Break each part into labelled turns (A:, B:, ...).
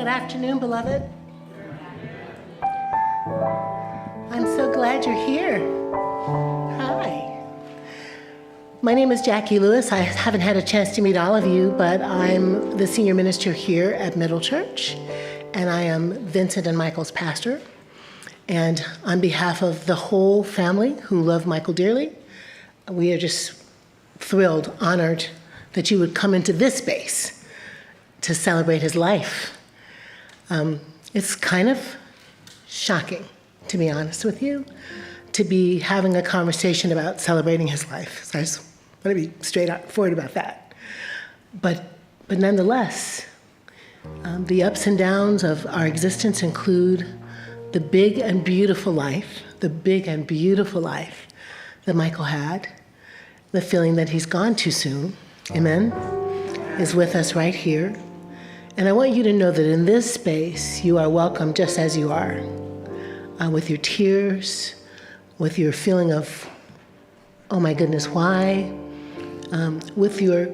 A: Good afternoon, beloved. I'm so glad you're here. Hi. My name is Jackie Lewis. I haven't had a chance to meet all of you, but I'm the senior minister here at Middle Church, and I am Vincent and Michael's pastor. And on behalf of the whole family who love Michael dearly, we are just thrilled, honored that you would come into this space to celebrate his life. It's kind of shocking, to be honest with you, to be having a conversation about celebrating his life. So I just want to be straightforward about that. But nonetheless, the ups and downs of our existence include the big and beautiful life that Michael had, the feeling that he's gone too soon, amen, is with us right here. And I want you to know that in this space, you are welcome just as you are, with your tears, with your feeling of, oh my goodness, why, with your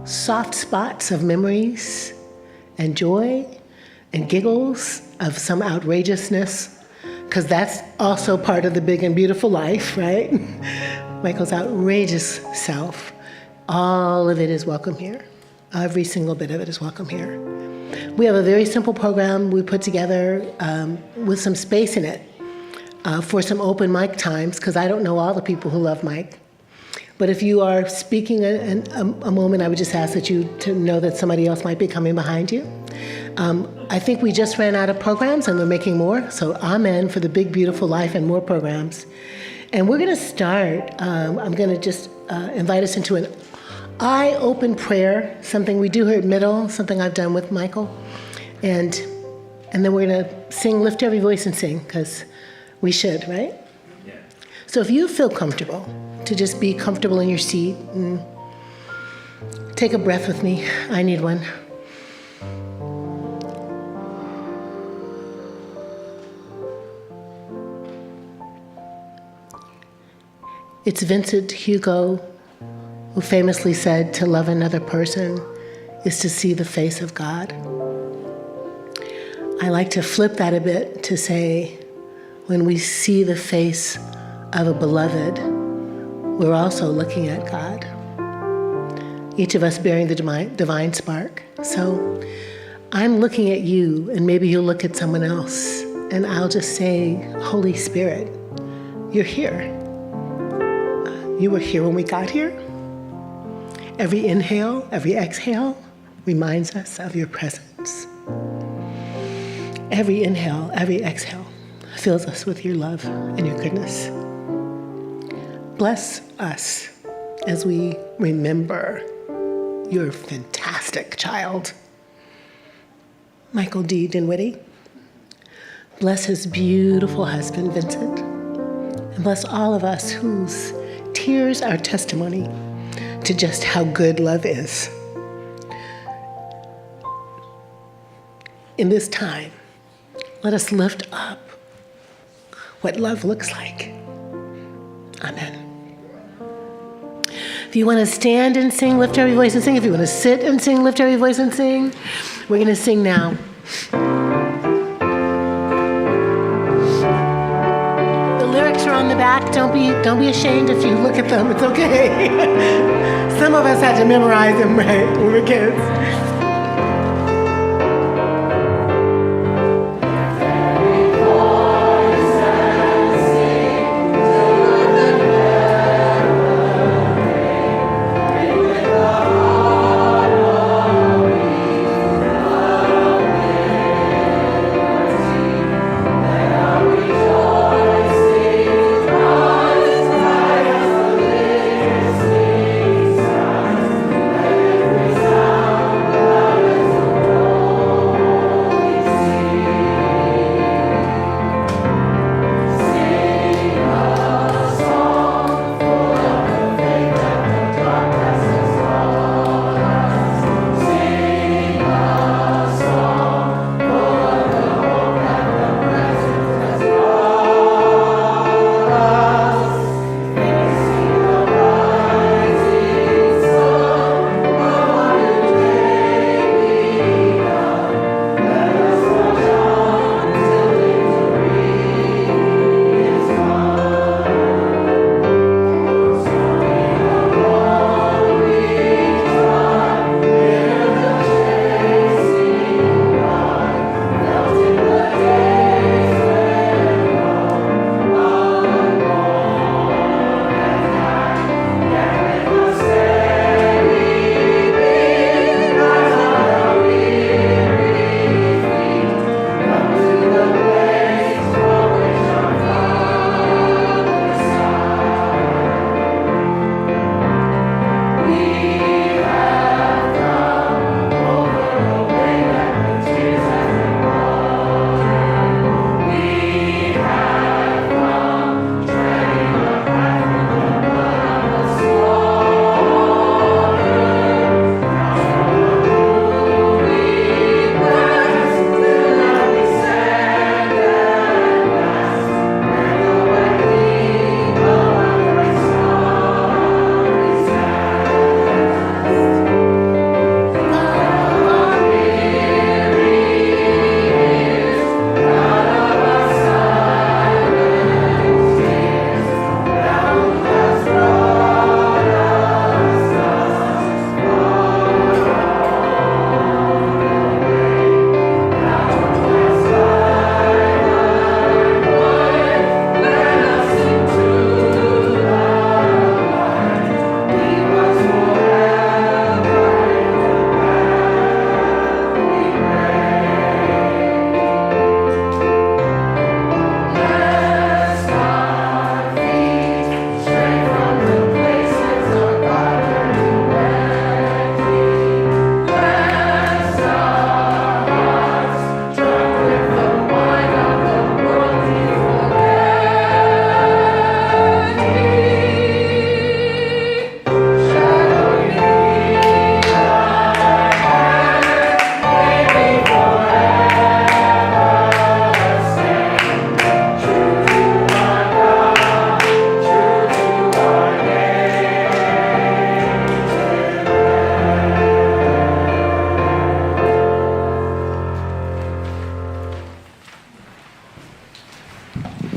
A: soft spots of memories and joy and giggles of some outrageousness, because that's also part of the big and beautiful life, right? Michael's outrageous self. All of it is welcome here. Every single bit of it is welcome here. We have a very simple program we put together with some space in it for some open mic times, because I don't know all the people who love Mike. But if you are speaking a moment, I would just ask that you to know that somebody else might be coming behind you. I think we just ran out of programs and we're making more, so amen for the big, beautiful life and more programs. And we're going to start, I'm going to just invite us into an eye-open prayer, something we do here at Middle, something I've done with Michael. And then we're going to sing, lift every voice and sing, because we should, right? Yeah. So if you feel comfortable, to just be comfortable in your seat, and take a breath with me. I need one. It's Vincent Hugo who famously said, to love another person is to see the face of God. I like to flip that a bit to say, when we see the face of a beloved, we're also looking at God. Each of us bearing the divine spark. So I'm looking at you, and maybe you'll look at someone else, and I'll just say, Holy Spirit, you're here. You were here when we got here. Every inhale, every exhale reminds us of your presence. Every inhale, every exhale fills us with your love and your goodness. Bless us as we remember your fantastic child, Michael D. Dinwiddie. Bless his beautiful husband, Vincent. And bless all of us whose tears are testimony to just how good love is. In this time, let us lift up what love looks like. Amen. If you want to stand and sing, lift every voice and sing. If you want to sit and sing, lift every voice and sing. We're going to sing now. On the back, don't be ashamed if you look at them. It's okay. Some of us had to memorize them, right, when we were kids.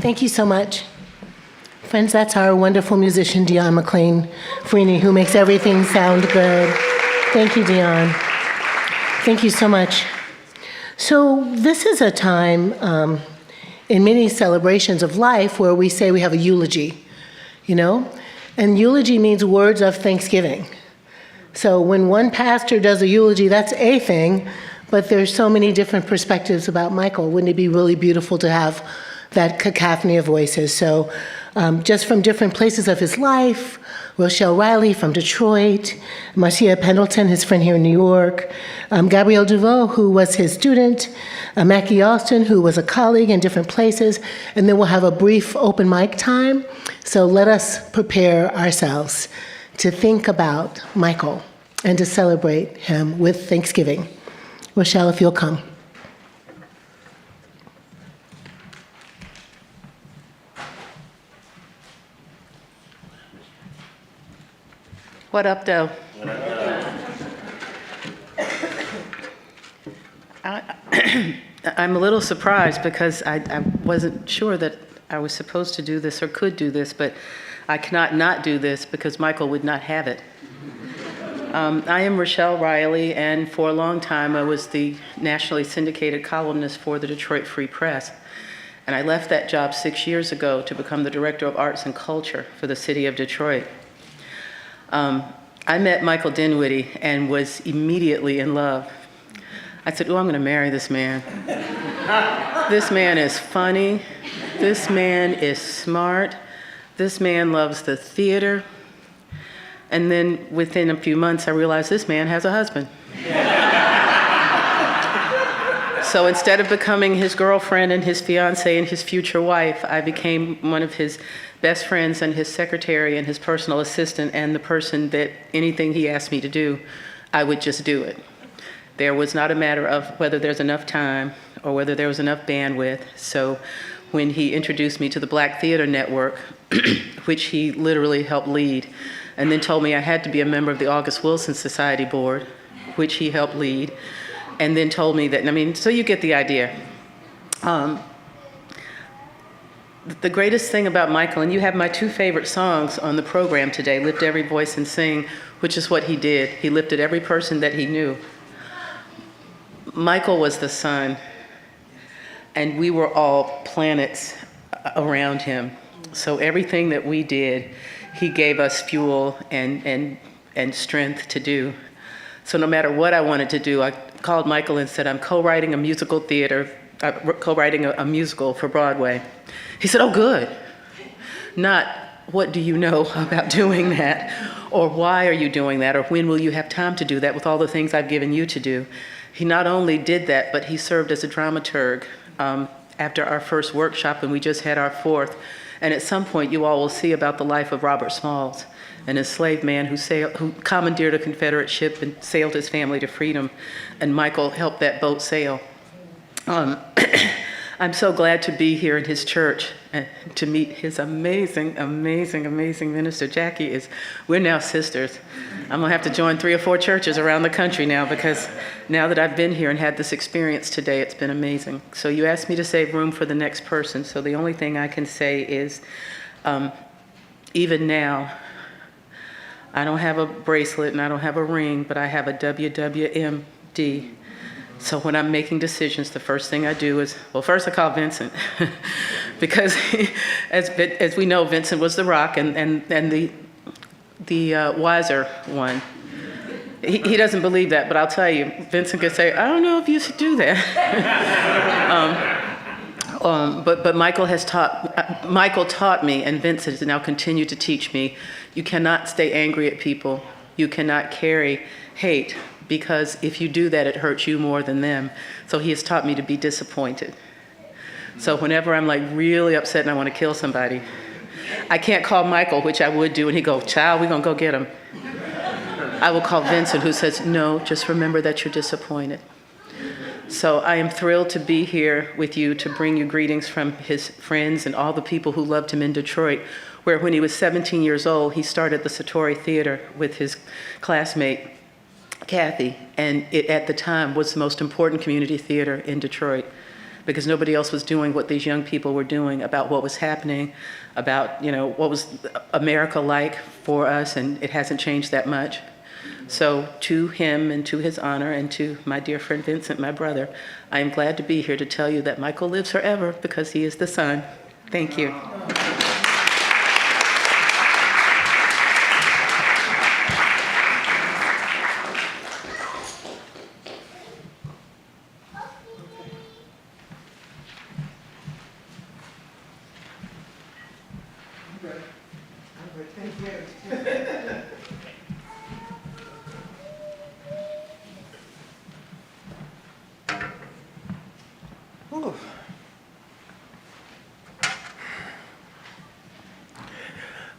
A: Thank you so much. Friends, that's our wonderful musician, Dion McLean-Freeney, who makes everything sound good. Thank you, Dion. Thank you so much. So this is a time in many celebrations of life where we say we have a eulogy, you know? And eulogy means words of thanksgiving. So when one pastor does a eulogy, that's a thing, but there's so many different perspectives about Michael. Wouldn't it be really beautiful to have that cacophony of voices? So just from different places of his life, Rochelle Riley from Detroit, Marcia Pendleton, his friend here in New York, Gabrielle Duveau, who was his student, Mackie Austin, who was a colleague in different places, and then we'll have a brief open mic time. So let us prepare ourselves to think about Michael and to celebrate him with Thanksgiving. Rochelle, if you'll come.
B: What up, though? I'm a little surprised because I wasn't sure that I was supposed to do this or could do this, but I cannot not do this because Michael would not have it. I am Rochelle Riley, and for a long time I was the nationally syndicated columnist for the Detroit Free Press. And I left that job 6 years ago to become the Director of Arts and Culture for the city of Detroit. I met Michael Dinwiddie and was immediately in love. I said, oh, I'm going to marry this man. This man is funny. This man is smart. This man loves the theater. And then within a few months, I realized this man has a husband. So instead of becoming his girlfriend and his fiance and his future wife, I became one of his best friends and his secretary and his personal assistant and the person that anything he asked me to do, I would just do it. There was not a matter of whether there's enough time or whether there was enough bandwidth. So when he introduced me to the Black Theater Network, which he literally helped lead, and then told me I had to be a member of the August Wilson Society Board, which he helped lead, and then told me that, I mean, so you get the idea. The greatest thing about Michael, and you have my two favorite songs on the program today, Lift Every Voice and Sing, which is what he did. He lifted every person that he knew. Michael was the sun, and we were all planets around him. So everything that we did, he gave us fuel and strength to do. So no matter what I wanted to do, I called Michael and said, I'm co-writing a musical for Broadway. He said, oh, good. Not, what do you know about doing that? Or why are you doing that? Or when will you have time to do that with all the things I've given you to do? He not only did that, but he served as a dramaturg after our first workshop, and we just had our fourth. And at some point, you all will see about the life of Robert Smalls, an enslaved man who commandeered a Confederate ship and sailed his family to freedom. And Michael helped that boat sail. I'm so glad to be here in his church and to meet his amazing, amazing, amazing minister. We're now sisters. I'm gonna have to join 3 or 4 churches around the country now, because now that I've been here and had this experience today, it's been amazing. So you asked me to save room for the next person. So the only thing I can say is, even now, I don't have a bracelet and I don't have a ring, but I have a WWMD. So when I'm making decisions, the first thing I do is, well, first I call Vincent, because as we know, Vincent was the rock and the wiser one. He doesn't believe that, but I'll tell you, Vincent could say, I don't know if you should do that. But Michael taught me, and Vincent has now continued to teach me, you cannot stay angry at people. You cannot carry hate, because if you do that, it hurts you more than them. So he has taught me to be disappointed. So whenever I'm like really upset and I want to kill somebody, I can't call Michael, which I would do, and he'd go, child, we're gonna go get him. I will call Vincent, who says, no, just remember that you're disappointed. So I am thrilled to be here with you to bring you greetings from his friends and all the people who loved him in Detroit, where when he was 17 years old, he started the Satori Theater with his classmate, Kathy, and it at the time was the most important community theater in Detroit. because nobody else was doing what these young people were doing about what was happening, about, what was America like for us, and it hasn't changed that much. So to him and to his honor and to my dear friend Vincent, my brother, I am glad to be here to tell you that Michael lives forever because he is the son. Thank you.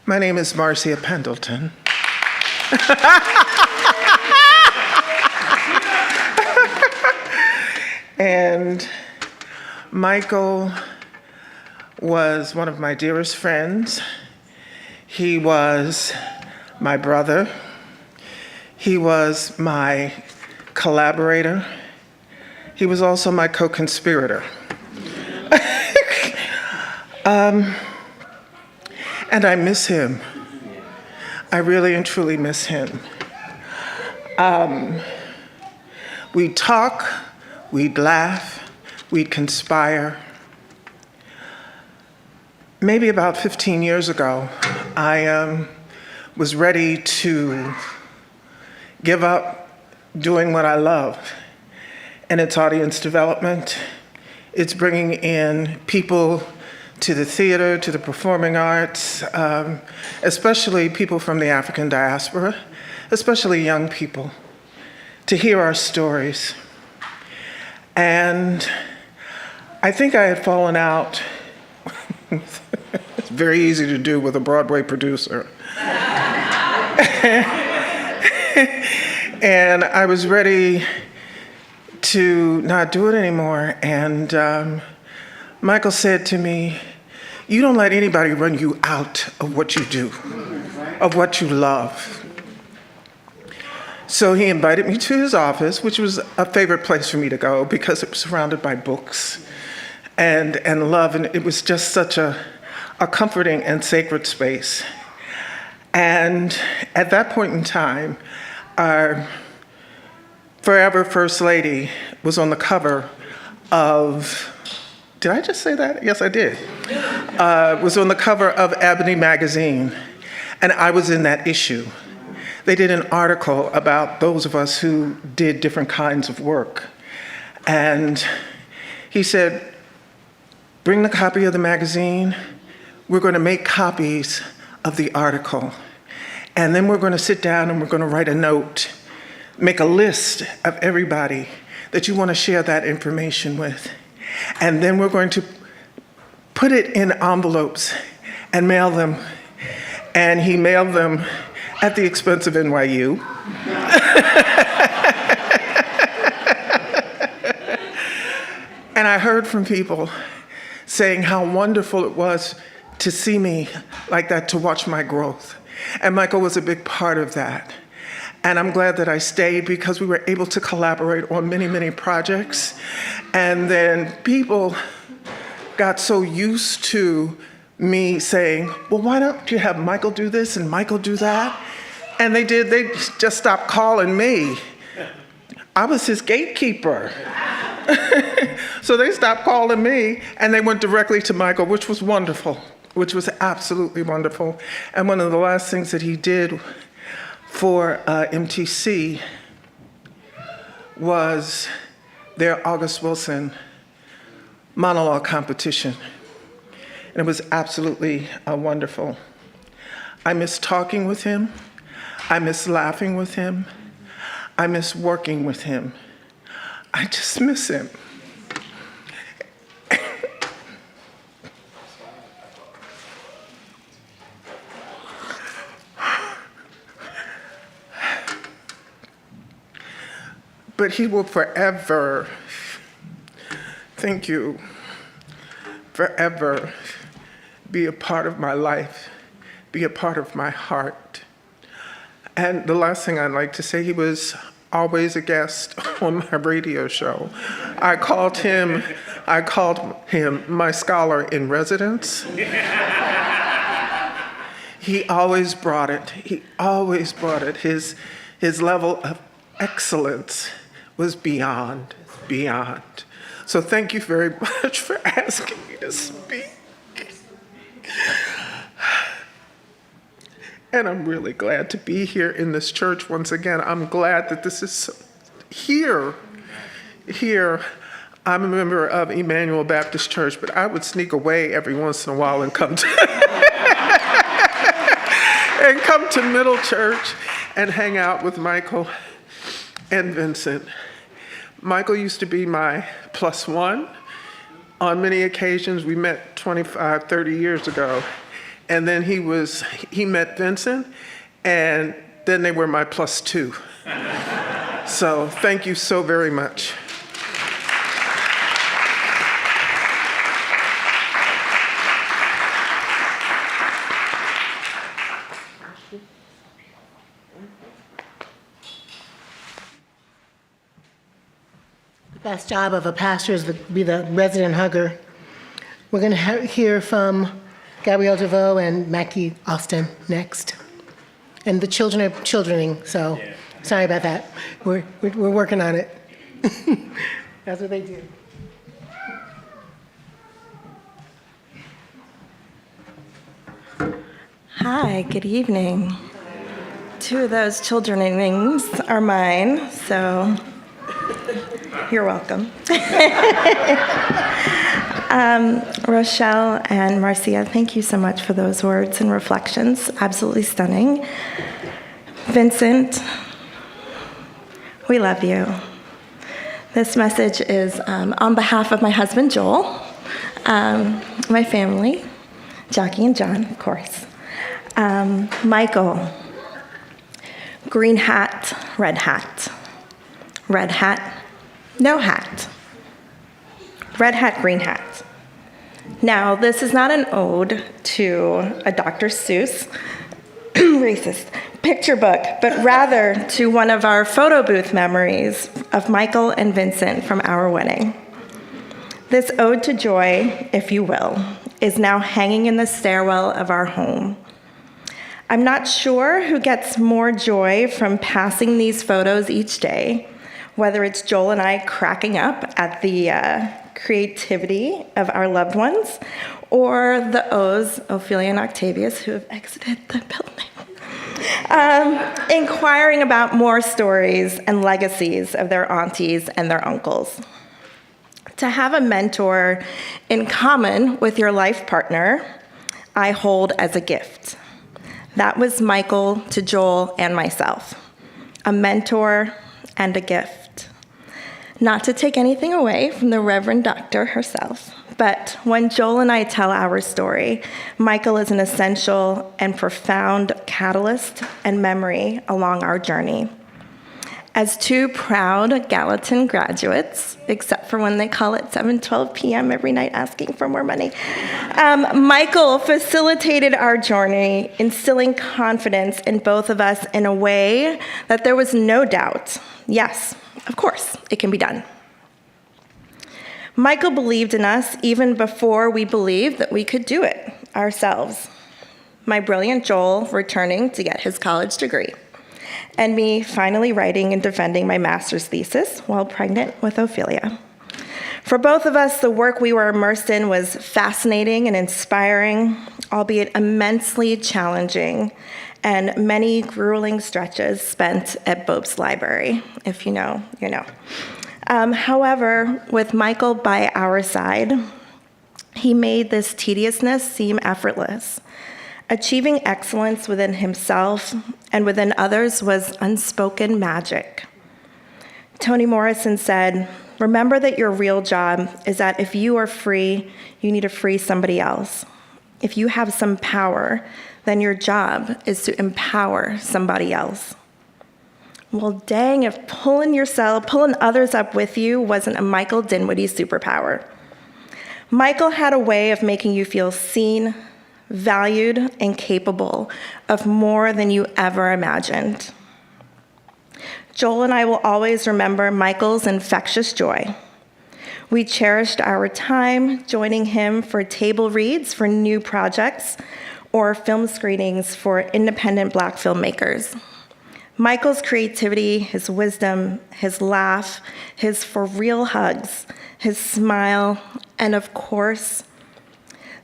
C: My name is Marcia Pendleton. And Michael was one of my dearest friends. He was my brother. He was my collaborator. He was also my co-conspirator. And I miss him. I really and truly miss him. We'd talk, we'd laugh, we'd conspire. Maybe about 15 years ago, I was ready to give up doing what I love. And it's audience development. It's bringing in people to the theater, to the performing arts, especially people from the African diaspora, especially young people, to hear our stories. And I think I had fallen out. It's very easy to do with a Broadway producer. And I was ready to not do it anymore. And Michael said to me, "You don't let anybody run you out of what you do, of what you love." So he invited me to his office, which was a favorite place for me to go because it was surrounded by books and love, and it was just such a comforting and sacred space. And at that point in time, our forever First Lady was on the cover of, did I just say that? Yes, I did. Was on the cover of Ebony magazine, and I was in that issue. They did an article about those of us who did different kinds of work. And he said, "Bring the copy of the magazine. We're going to make copies of the article. And then we're going to sit down and we're going to write a note, make a list of everybody that you want to share that information with. And then we're going to put it in envelopes and mail them." And he mailed them at the expense of NYU. And I heard from people saying how wonderful it was to see me like that, to watch my growth. And Michael was a big part of that. And I'm glad that I stayed because we were able to collaborate on many, many projects. And then people got so used to me saying, "Well, why don't you have Michael do this and Michael do that?" And they did. They just stopped calling me. I was his gatekeeper. So they stopped calling me and they went directly to Michael, which was wonderful, which was absolutely wonderful. And one of the last things that he did for MTC was their August Wilson monologue competition. And it was absolutely wonderful. I miss talking with him. I miss laughing with him. I miss working with him. I just miss him. But he will forever, thank you, forever be a part of my life, be a part of my heart. And the last thing I'd like to say, he was always a guest on my radio show. I called him I called him my scholar in residence. He always brought it. He always brought it. His level of excellence was beyond. So thank you very much for asking me to speak. And I'm really glad to be here in this church once again. I'm glad that this is here. I'm a member of Emmanuel Baptist Church, but I would sneak away every once in a while and come to and come to Middle Church and hang out with Michael and Vincent. Michael used to be my plus one. On many occasions, we met 25, 30 years ago. And then he met Vincent, and then they were my plus two. So thank you so very much.
A: The best job of a pastor is to be the resident hugger. We're going to hear from Gabrielle DeVoe and Mackie Austin next. And the children are childrening, so sorry about that. We're working on it. That's what they do.
D: Hi, good evening. Two of those childrenings are mine, so you're welcome. Rochelle and Marcia, thank you so much for those words and reflections. Absolutely stunning. Vincent, we love you. This message is on behalf of my husband, Joel, my family, Jackie and John, of course. Michael, green hat, red hat. Red hat, no hat. Red hat, green hat. Now, this is not an ode to a Dr. Seuss racist picture book, but rather to one of our photo booth memories of Michael and Vincent from our wedding. This ode to joy, if you will, is now hanging in the stairwell of our home. I'm not sure who gets more joy from passing these photos each day, whether it's Joel and I cracking up at the creativity of our loved ones, or the O's, Ophelia and Octavius, who have exited the building, inquiring about more stories and legacies of their aunties and their uncles. To have a mentor in common with your life partner, I hold as a gift. That was Michael to Joel and myself, a mentor and a gift. Not to take anything away from the Reverend Doctor herself, but when Joel and I tell our story, Michael is an essential and profound catalyst and memory along our journey. As two proud Gallatin graduates, except for when they call at 7:12 p.m. every night asking for more money, Michael facilitated our journey, instilling confidence in both of us in a way that there was no doubt. Yes, of course, it can be done. Michael believed in us even before we believed that we could do it ourselves. My brilliant Joel returning to get his college degree, and me finally writing and defending my master's thesis while pregnant with Ophelia. For both of us, the work we were immersed in was fascinating and inspiring, albeit immensely challenging, and many grueling stretches spent at Bope's library. If you know, you know. However, with Michael by our side, he made this tediousness seem effortless. Achieving excellence within himself and within others was unspoken magic. Toni Morrison said, "Remember that your real job is that if you are free, you need to free somebody else. If you have some power, then your job is to empower somebody else." Well, dang, if pulling others up with you wasn't a Michael Dinwiddie superpower. Michael had a way of making you feel seen, valued, and capable of more than you ever imagined. Joel and I will always remember Michael's infectious joy. We cherished our time joining him for table reads for new projects or film screenings for independent Black filmmakers. Michael's creativity, his wisdom, his laugh, his for real hugs, his smile, and of course,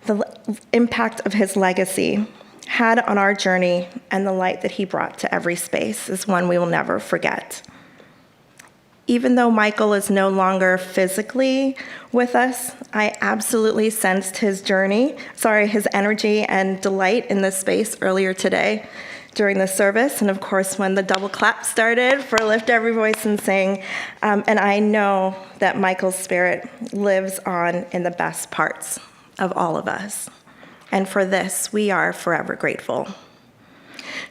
D: the impact of his legacy had on our journey and the light that he brought to every space is one we will never forget. Even though Michael is no longer physically with us, I absolutely sensed his energy and delight in this space earlier today during the service, and of course when the double clap started for Lift Every Voice and Sing. And I know that Michael's spirit lives on in the best parts of all of us. And for this, we are forever grateful.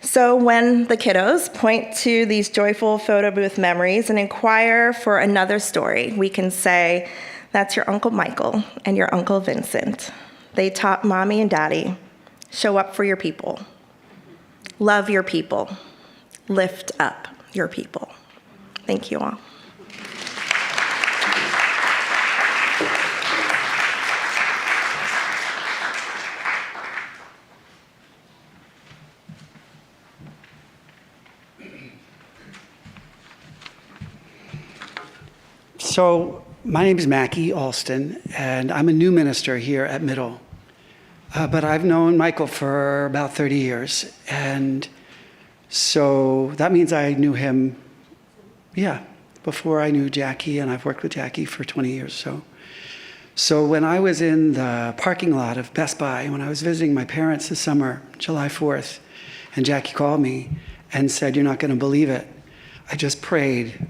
D: So when the kiddos point to these joyful photo booth memories and inquire for another story, we can say, that's your Uncle Michael and your Uncle Vincent. They taught Mommy and Daddy, show up for your people. Love your people. Lift up your people. Thank you all.
E: So my name is Mackie Alston, and I'm a new minister here at Middle. But I've known Michael for about 30 years, and so that means I knew him, before I knew Jackie, and I've worked with Jackie for 20 years. So when I was in the parking lot of Best Buy, when I was visiting my parents this summer, July 4th, and Jackie called me and said, "You're not going to believe it," I just prayed.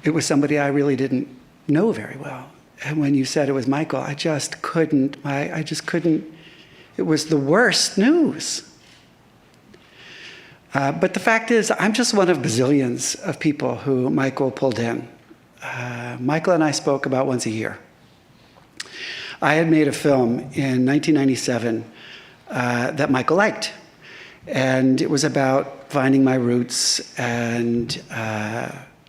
E: It was somebody I really didn't know very well. And when you said it was Michael, I just couldn't. It was the worst news. But the fact is, I'm just one of bazillions of people who Michael pulled in. Michael and I spoke about once a year. I had made a film in 1997 that Michael liked. And it was about finding my roots and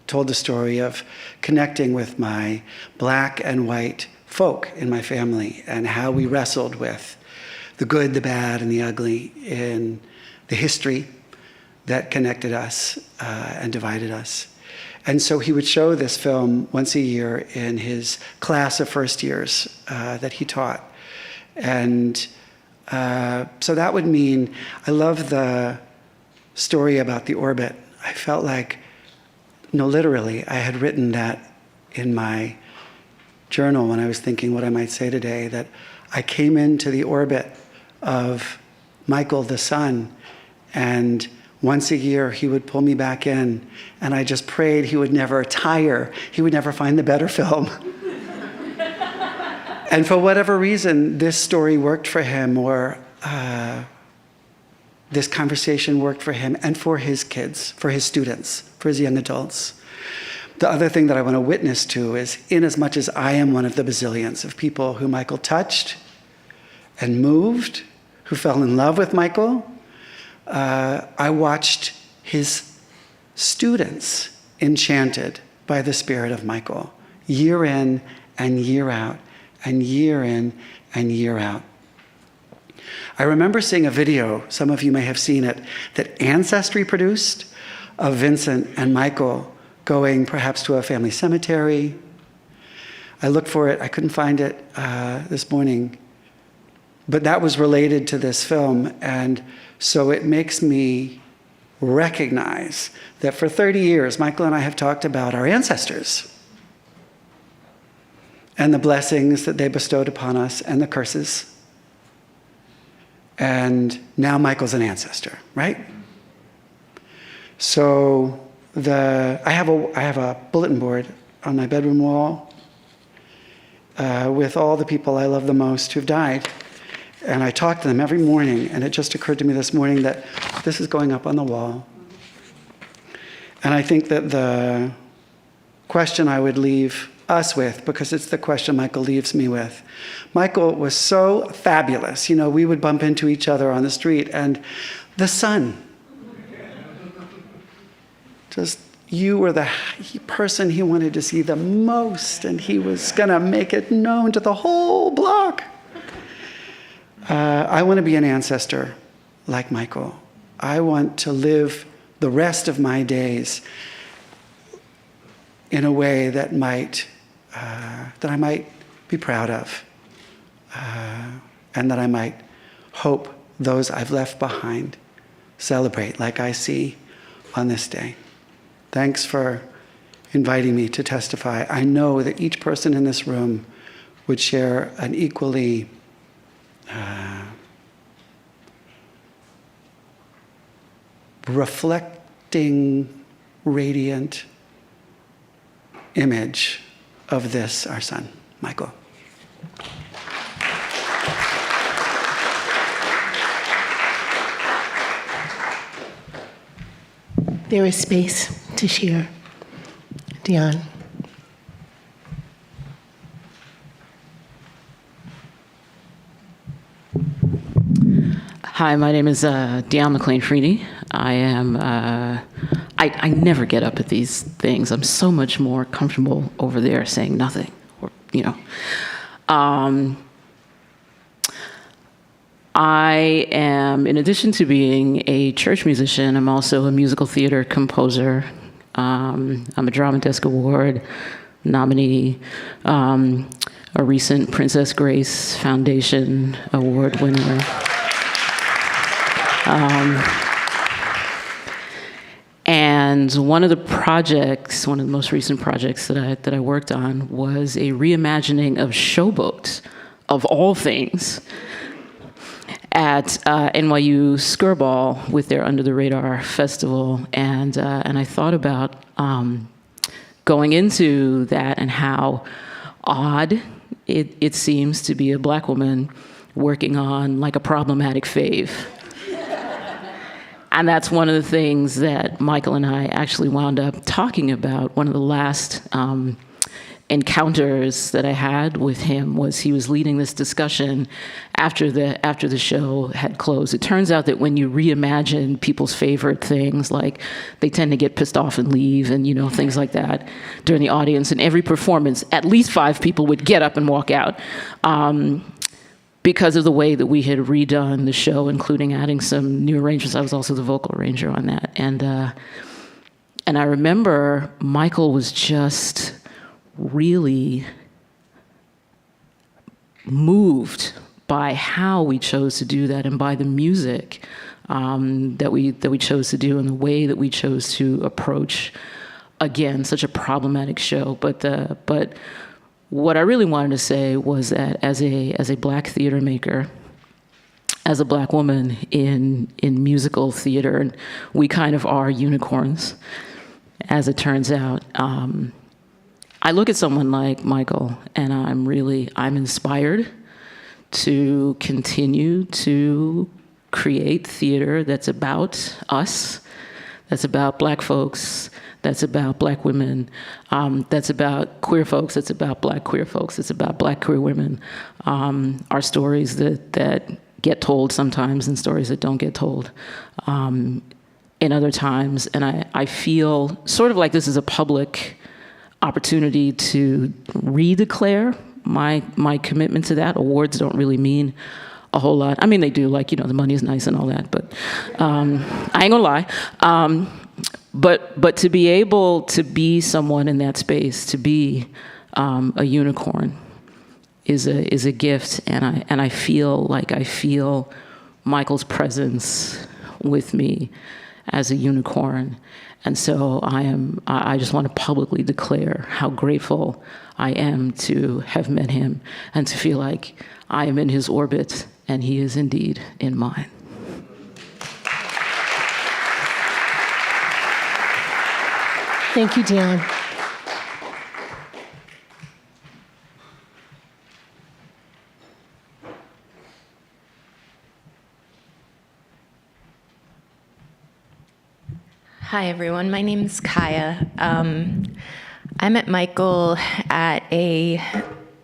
E: told the story of connecting with my Black and white folk in my family and how we wrestled with the good, the bad, and the ugly in the history that connected us and divided us. And so he would show this film once a year in his class of first years that he taught. And so that would mean, I love the story about the orbit. I felt like, literally, I had written that in my journal when I was thinking what I might say today, that I came into the orbit of Michael the sun, and once a year he would pull me back in, and I just prayed he would never tire, he would never find the better film. And for whatever reason, this story worked for him, or this conversation worked for him and for his kids, for his students, for his young adults. The other thing that I want to witness to is, in as much as I am one of the bazillions of people who Michael touched and moved, who fell in love with Michael, I watched his students enchanted by the spirit of Michael, year in and year out, and year in and year out. I remember seeing a video, some of you may have seen it, that Ancestry produced of Vincent and Michael going perhaps to a family cemetery. I looked for it, I couldn't find it this morning, but that was related to this film, and so it makes me recognize that for 30 years, Michael and I have talked about our ancestors and the blessings that they bestowed upon us and the curses. And now Michael's an ancestor, right? So I have a bulletin board on my bedroom wall with all the people I love the most who've died. And I talk to them every morning, and it just occurred to me this morning that this is going up on the wall. And I think that the question I would leave us with, because it's the question Michael leaves me with. Michael was so fabulous. We would bump into each other on the street, and the sun, just you were the person he wanted to see the most, and he was going to make it known to the whole block. I want to be an ancestor like Michael. I want to live the rest of my days in a way that I might be proud of, and that I might hope those I've left behind celebrate like I see on this day. Thanks for inviting me to testify. I know that each person in this room would share an equally reflecting, radiant image of this, our son, Michael.
A: There is space to share. Dion.
F: Hi, my name is Dion McLean-Freedy. I am, I never get up at these things. I'm so much more comfortable over there saying nothing, or, you know. I am, in addition to being a church musician, I'm also a musical theater composer. I'm a Drama Desk Award nominee, a recent Princess Grace Foundation Award winner. And one of the most recent projects that I worked on was a reimagining of Showboat, of all things, at NYU Skirball with their Under the Radar Festival, and I thought about going into that and how odd it seems to be a Black woman working on like a problematic fave. And that's one of the things that Michael and I actually wound up talking about. One of the last encounters that I had with him was he was leading this discussion after the show had closed. It turns out that when you reimagine people's favorite things, like they tend to get pissed off and leave, and things like that during the audience. And every performance, at least 5 people would get up and walk out. Because of the way that we had redone the show, including adding some new arrangements. I was also the vocal arranger on that. And I remember Michael was just really moved by how we chose to do that and by the music that we chose to do and the way that we chose to approach, again, such a problematic show. But what I really wanted to say was that as a Black theater maker, as a Black woman in musical theater, and we kind of are unicorns, as it turns out. I look at someone like Michael, and I'm inspired to continue to create theater that's about us, that's about Black folks, that's about Black women, that's about queer folks, that's about Black queer folks, it's about Black queer women. Our stories that get told sometimes and stories that don't get told in other times. And I feel sort of like this is a public opportunity to redeclare my commitment to that. Awards don't really mean a whole lot. I mean, they do, like, the money is nice and all that, but I ain't gonna lie. But to be able to be someone in that space, to be a unicorn, is a gift, and I feel Michael's presence with me as a unicorn, and so I just want to publicly declare how grateful I am to have met him and to feel like I am in his orbit and he is indeed in mine.
A: Thank you, Dion.
G: Hi, everyone. My name is Kaya. I met Michael at a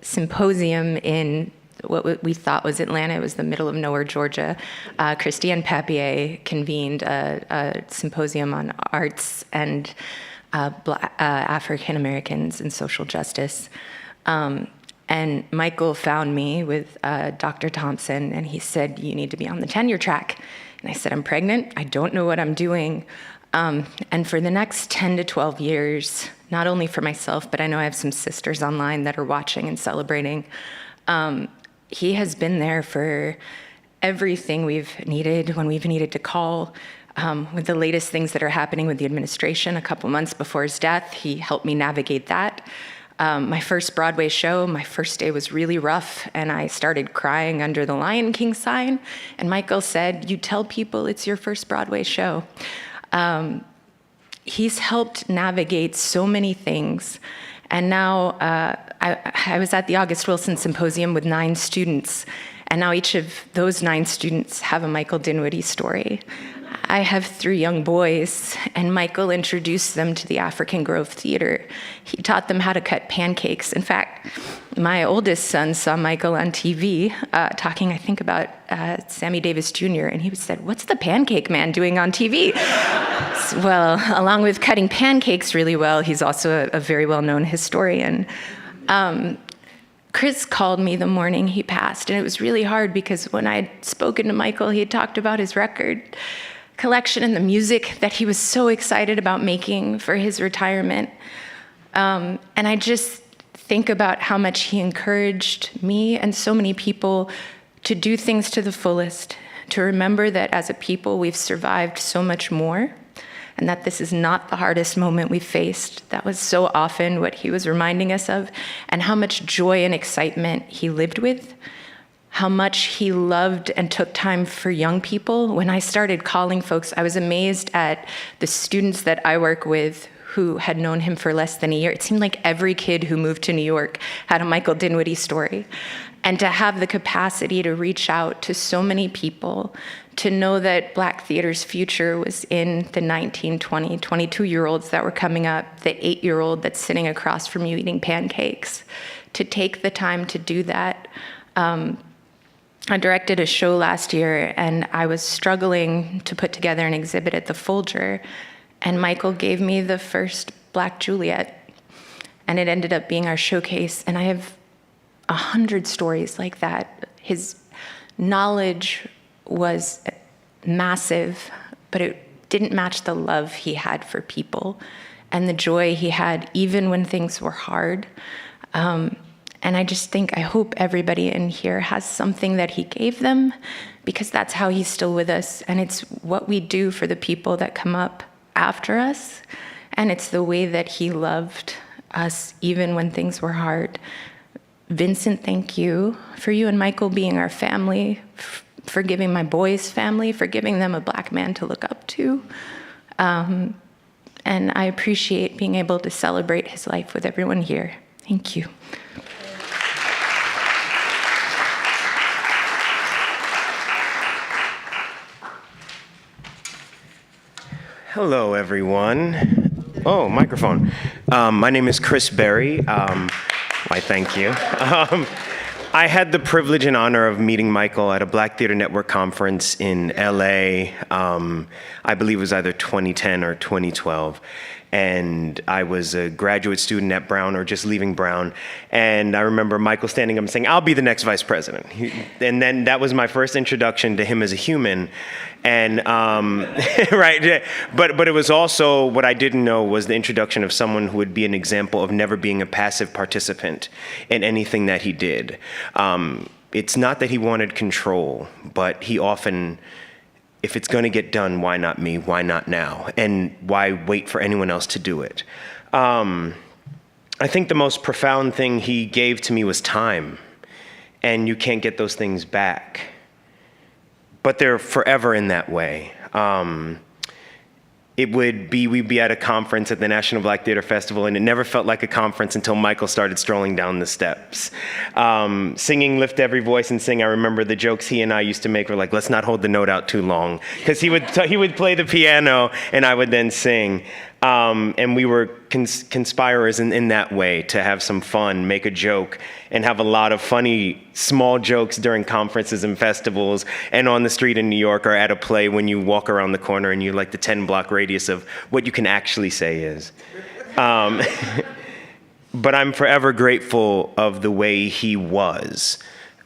G: symposium in what we thought was Atlanta. It was the middle of nowhere, Georgia. Christiane Papier convened a symposium on arts, and African Americans and social justice. And Michael found me with Dr. Thompson, and he said, you need to be on the tenure track. And I said, I'm pregnant, I don't know what I'm doing. And for the next 10 to 12 years, not only for myself, but I know I have some sisters online that are watching and celebrating, he has been there for everything we've needed when we've needed to call. With the latest things that are happening with the administration, a couple months before his death, he helped me navigate that. My first Broadway show, my first day was really rough, and I started crying under the Lion King sign. And Michael said, you tell people it's your first Broadway show. He's helped navigate so many things. And now I was at the August Wilson Symposium with 9 students, and now each of those 9 students have a Michael Dinwiddie story. I have 3 young boys, and Michael introduced them to the African Grove Theater. He taught them how to cut pancakes. In fact, my oldest son saw Michael on TV talking, I think, about Sammy Davis Jr., and he said, what's the pancake man doing on TV? Well, along with cutting pancakes really well, he's also a very well-known historian. Chris called me the morning he passed, and it was really hard because when I'd spoken to Michael, he had talked about his record collection and the music that he was so excited about making for his retirement. And I just think about how much he encouraged me and so many people to do things to the fullest, to remember that as a people we've survived so much more, and that this is not the hardest moment we've faced. That was so often what he was reminding us of, and how much joy and excitement he lived with, how much he loved and took time for young people. When I started calling folks, I was amazed at the students that I work with who had known him for less than a year. It seemed like every kid who moved to New York had a Michael Dinwiddie story. And to have the capacity to reach out to so many people, to know that Black theater's future was in the 19, 20, 22-year-olds that were coming up, the 8-year-old that's sitting across from you eating pancakes, to take the time to do that. I directed a show last year, and I was struggling to put together an exhibit at the Folger, and Michael gave me the first Black Juliet, and it ended up being our showcase, and I have 100 stories like that. His knowledge was massive, but it didn't match the love he had for people and the joy he had even when things were hard. And I just think, I hope everybody in here has something that he gave them, because that's how he's still with us. And it's what we do for the people that come up after us. And it's the way that he loved us even when things were hard. Vincent, thank you for you and Michael being our family, for giving my boys family, for giving them a Black man to look up to. And I appreciate being able to celebrate his life with everyone here. Thank you.
H: Hello, everyone. Oh, microphone. My name is Chris Berry. Why, thank you. I had the privilege and honor of meeting Michael at a Black Theater Network conference in LA. I believe it was either 2010 or 2012. And I was a graduate student at Brown, or just leaving Brown. And I remember Michael standing up and saying, I'll be the next vice president. And then that was my first introduction to him as a human. And, right, but it was also, what I didn't know was the introduction of someone who would be an example of never being a passive participant in anything that he did. It's not that he wanted control, but he often, if it's going to get done, why not me? Why not now? And why wait for anyone else to do it? I think the most profound thing he gave to me was time. And you can't get those things back. But they're forever in that way. We'd be at a conference at the National Black Theater Festival, and it never felt like a conference until Michael started strolling down the steps. Singing Lift Every Voice and Sing, I remember the jokes he and I used to make were like, let's not hold the note out too long. Because he would play the piano, and I would then sing. And we were conspirers in that way, to have some fun, make a joke, and have a lot of funny small jokes during conferences and festivals and on the street in New York or at a play when you walk around the corner and you like the 10-block radius of what you can actually say is. But I'm forever grateful of the way he was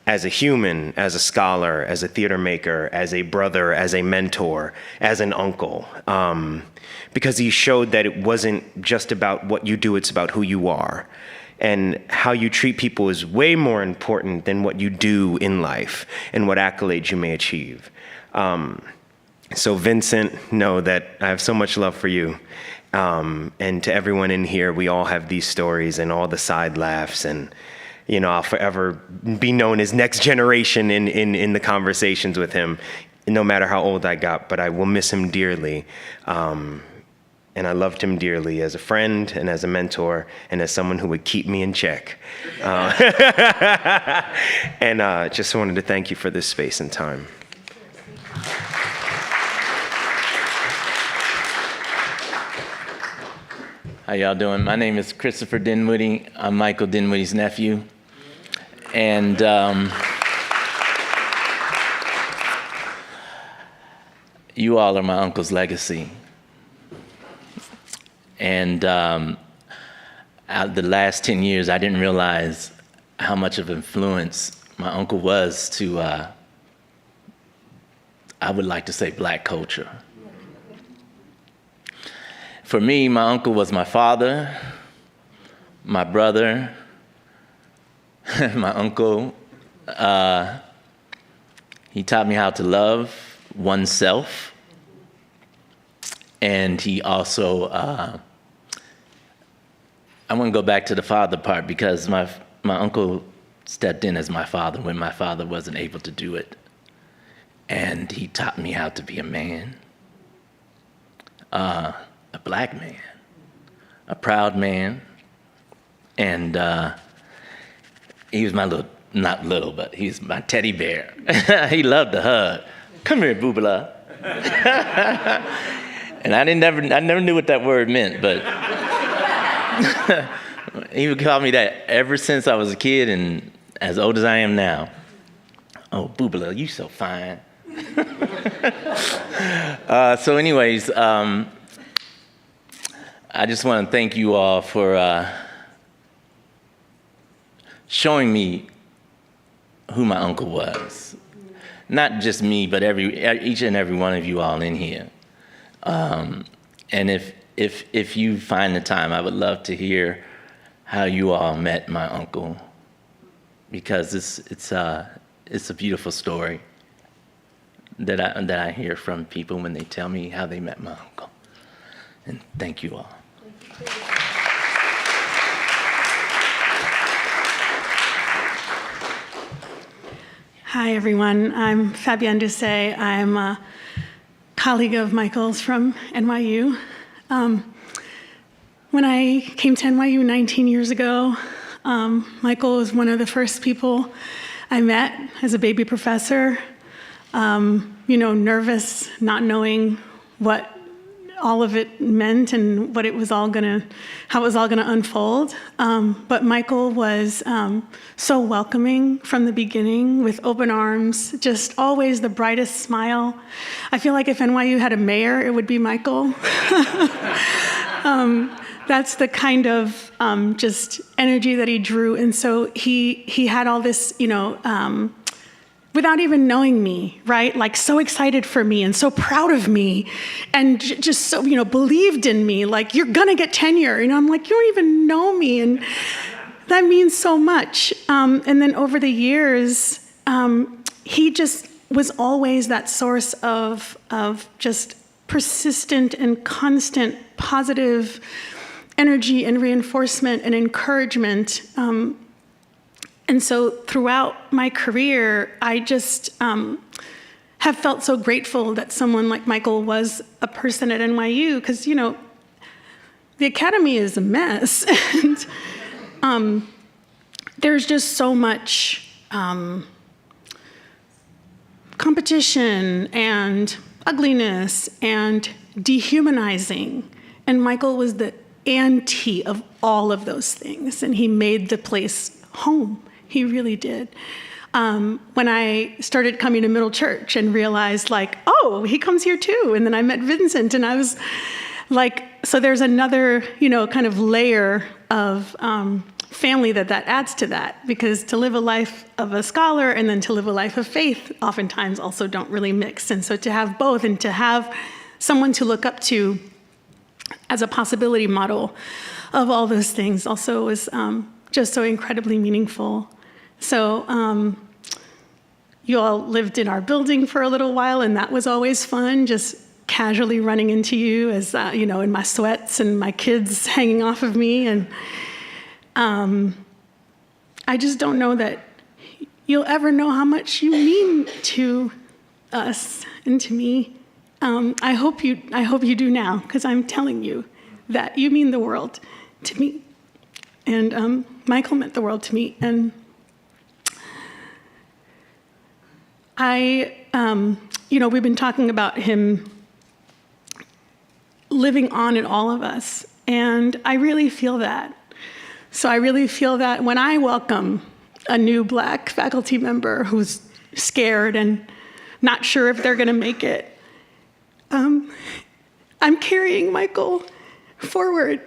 H: as a human, as a scholar, as a theater maker, as a brother, as a mentor, as an uncle. Because he showed that it wasn't just about what you do, it's about who you are. And how you treat people is way more important than what you do in life and what accolades you may achieve. So Vincent, know that I have so much love for you. And to everyone in here, we all have these stories and all the side laughs, and I'll forever be known as next generation in the conversations with him, no matter how old I got, but I will miss him dearly. And I loved him dearly as a friend and as a mentor and as someone who would keep me in check. And just wanted to thank you for this space and time.
I: How y'all doing? My name is Christopher Dinwiddie. I'm Michael Dinwiddie's nephew. And you all are my uncle's legacy. And out the last 10 years, I didn't realize how much of influence my uncle was to, I would like to say, Black culture. For me, my uncle was my father, my brother, my uncle. He taught me how to love oneself. And he also, I want to go back to the father part, because my uncle stepped in as my father when my father wasn't able to do it. And he taught me how to be a man, a Black man, a proud man. And he was my not little, but he's my teddy bear. He loved to hug. Come here, Boobala. And I never knew what that word meant, but he would call me that ever since I was a kid, and as old as I am now. Oh, Boobala, you so fine. So anyways, I just want to thank you all for showing me who my uncle was. Not just me, but each and every one of you all in here. And if you find the time, I would love to hear how you all met my uncle, because it's a beautiful story that I hear from people when they tell me how they met my uncle. And thank you all.
J: Hi, everyone. I'm Fabienne Doucet. I'm a colleague of Michael's from NYU. When I came to NYU 19 years ago, Michael was one of the first people I met as a baby professor. Nervous, not knowing what all of it meant and how it was all gonna unfold. But Michael was so welcoming from the beginning, with open arms, just always the brightest smile. I feel like if NYU had a mayor, it would be Michael. That's the kind of just energy that he drew. And so he had all this, without even knowing me, right? Like, so excited for me and so proud of me, and just so, believed in me, like, you're gonna get tenure. I'm like, you don't even know me. And that means so much. And then over the years, he just was always that source of just persistent and constant positive energy and reinforcement and encouragement. And so throughout my career, I just have felt so grateful that someone like Michael was a person at NYU, because, the academy is a mess. And there's just so much competition and ugliness and dehumanizing And Michael was the auntie of all of those things, and he made the place home. He really did. When I started coming to Middle Church and realized, like, oh, he comes here too, and then I met Vincent, and I was like, so there's another, kind of layer of family that adds to that, because to live a life of a scholar and then to live a life of faith oftentimes also don't really mix. And so to have both and to have someone to look up to as a possibility model of all those things also was just so incredibly meaningful. So you all lived in our building for a little while, and that was always fun, just casually running into you as, in my sweats and my kids hanging off of me. And I just don't know that you'll ever know how much you mean to us and to me. I hope you do now, because I'm telling you that you mean the world to me. And Michael meant the world to me. And we've been talking about him living on in all of us, and I really feel that. So I really feel that when I welcome a new Black faculty member who's scared and not sure if they're going to make it, I'm carrying Michael forward,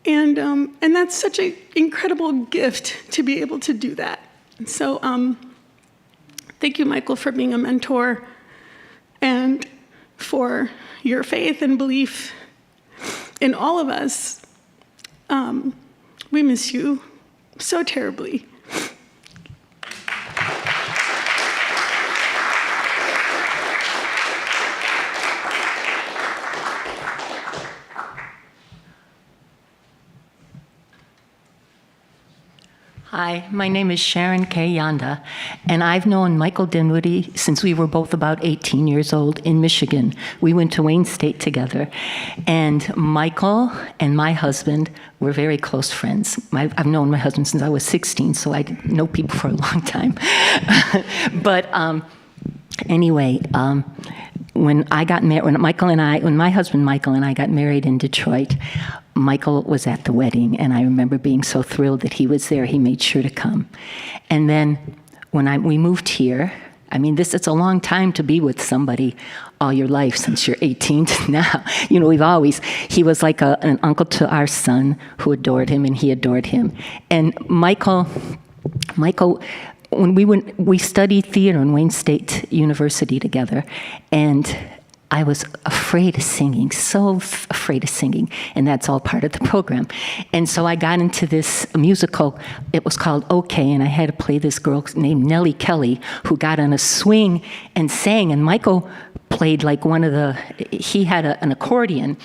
J: and that's such an incredible gift to be able to do that. And so thank you, Michael, for being a mentor and for your faith and belief in all of us. We miss you so terribly.
K: Hi, my name is Sharon K. Yanda, and I've known Michael Dinwiddie since we were both about 18 years old in Michigan. We went to Wayne State together, and Michael and my husband were very close friends. I've known my husband since I was 16, so I know people for a long time. But anyway, when I got married, when my husband Michael and I got married in Detroit, Michael was at the wedding, and I remember being so thrilled that he was there. He made sure to come. And then when we moved here, it's a long time to be with somebody all your life, since you're 18 to now. He was like an uncle to our son who adored him, and he adored him. And Michael, when we studied theater in Wayne State University together, and I was afraid of singing, so afraid of singing, and that's all part of the program. And so I got into this musical. It was called OK, and I had to play this girl named Nellie Kelly, who got on a swing and sang, and Michael played like he had an accordion,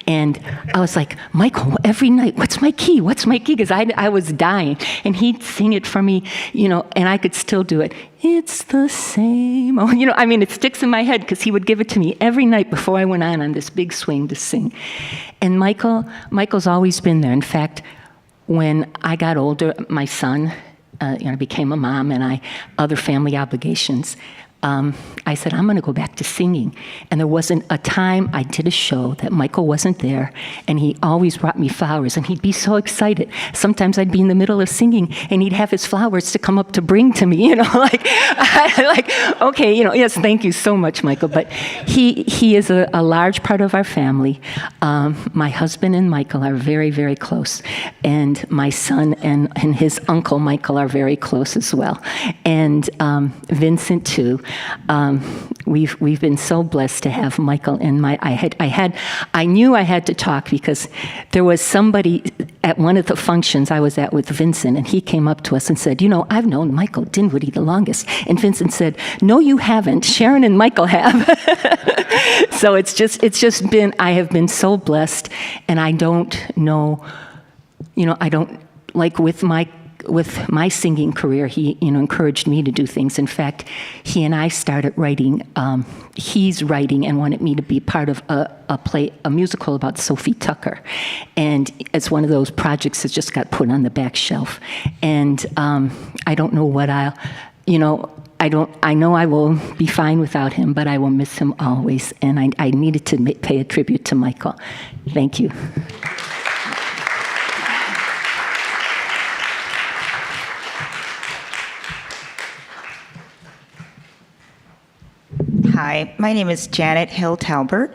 K: and I was like, Michael, every night, what's my key? Because I was dying, and he'd sing it for me, and I could still do it. It's the same, it sticks in my head, because he would give it to me every night before I went on this big swing to sing. And Michael's always been there. In fact, when I got older, my son, became a mom, and other family obligations, I said, I'm going to go back to singing. And there wasn't a time I did a show that Michael wasn't there, and he always brought me flowers, and he'd be so excited. Sometimes I'd be in the middle of singing, and he'd have his flowers to come up to bring to me, okay, yes, thank you so much, Michael. But he is a large part of our family. My husband and Michael are very, very close, and my son and his uncle Michael are very close as well, and Vincent too. We've been so blessed to have Michael and I knew I had to talk, because there was somebody at one of the functions I was at with Vincent, and he came up to us and said, I've known Michael Dinwiddie the longest. And Vincent said, no, you haven't. Sharon and Michael have. So it's just been, I have been so blessed, and I don't know, I don't, like with my singing career, he encouraged me to do things. In fact, he and I started writing. He's writing and wanted me to be part of a musical about Sophie Tucker, and it's one of those projects that just got put on the back shelf. And I don't know what I know I will be fine without him, but I will miss him always. And I needed to pay a tribute to Michael. Thank you.
L: Hi, my name is Janet Hill Talbert,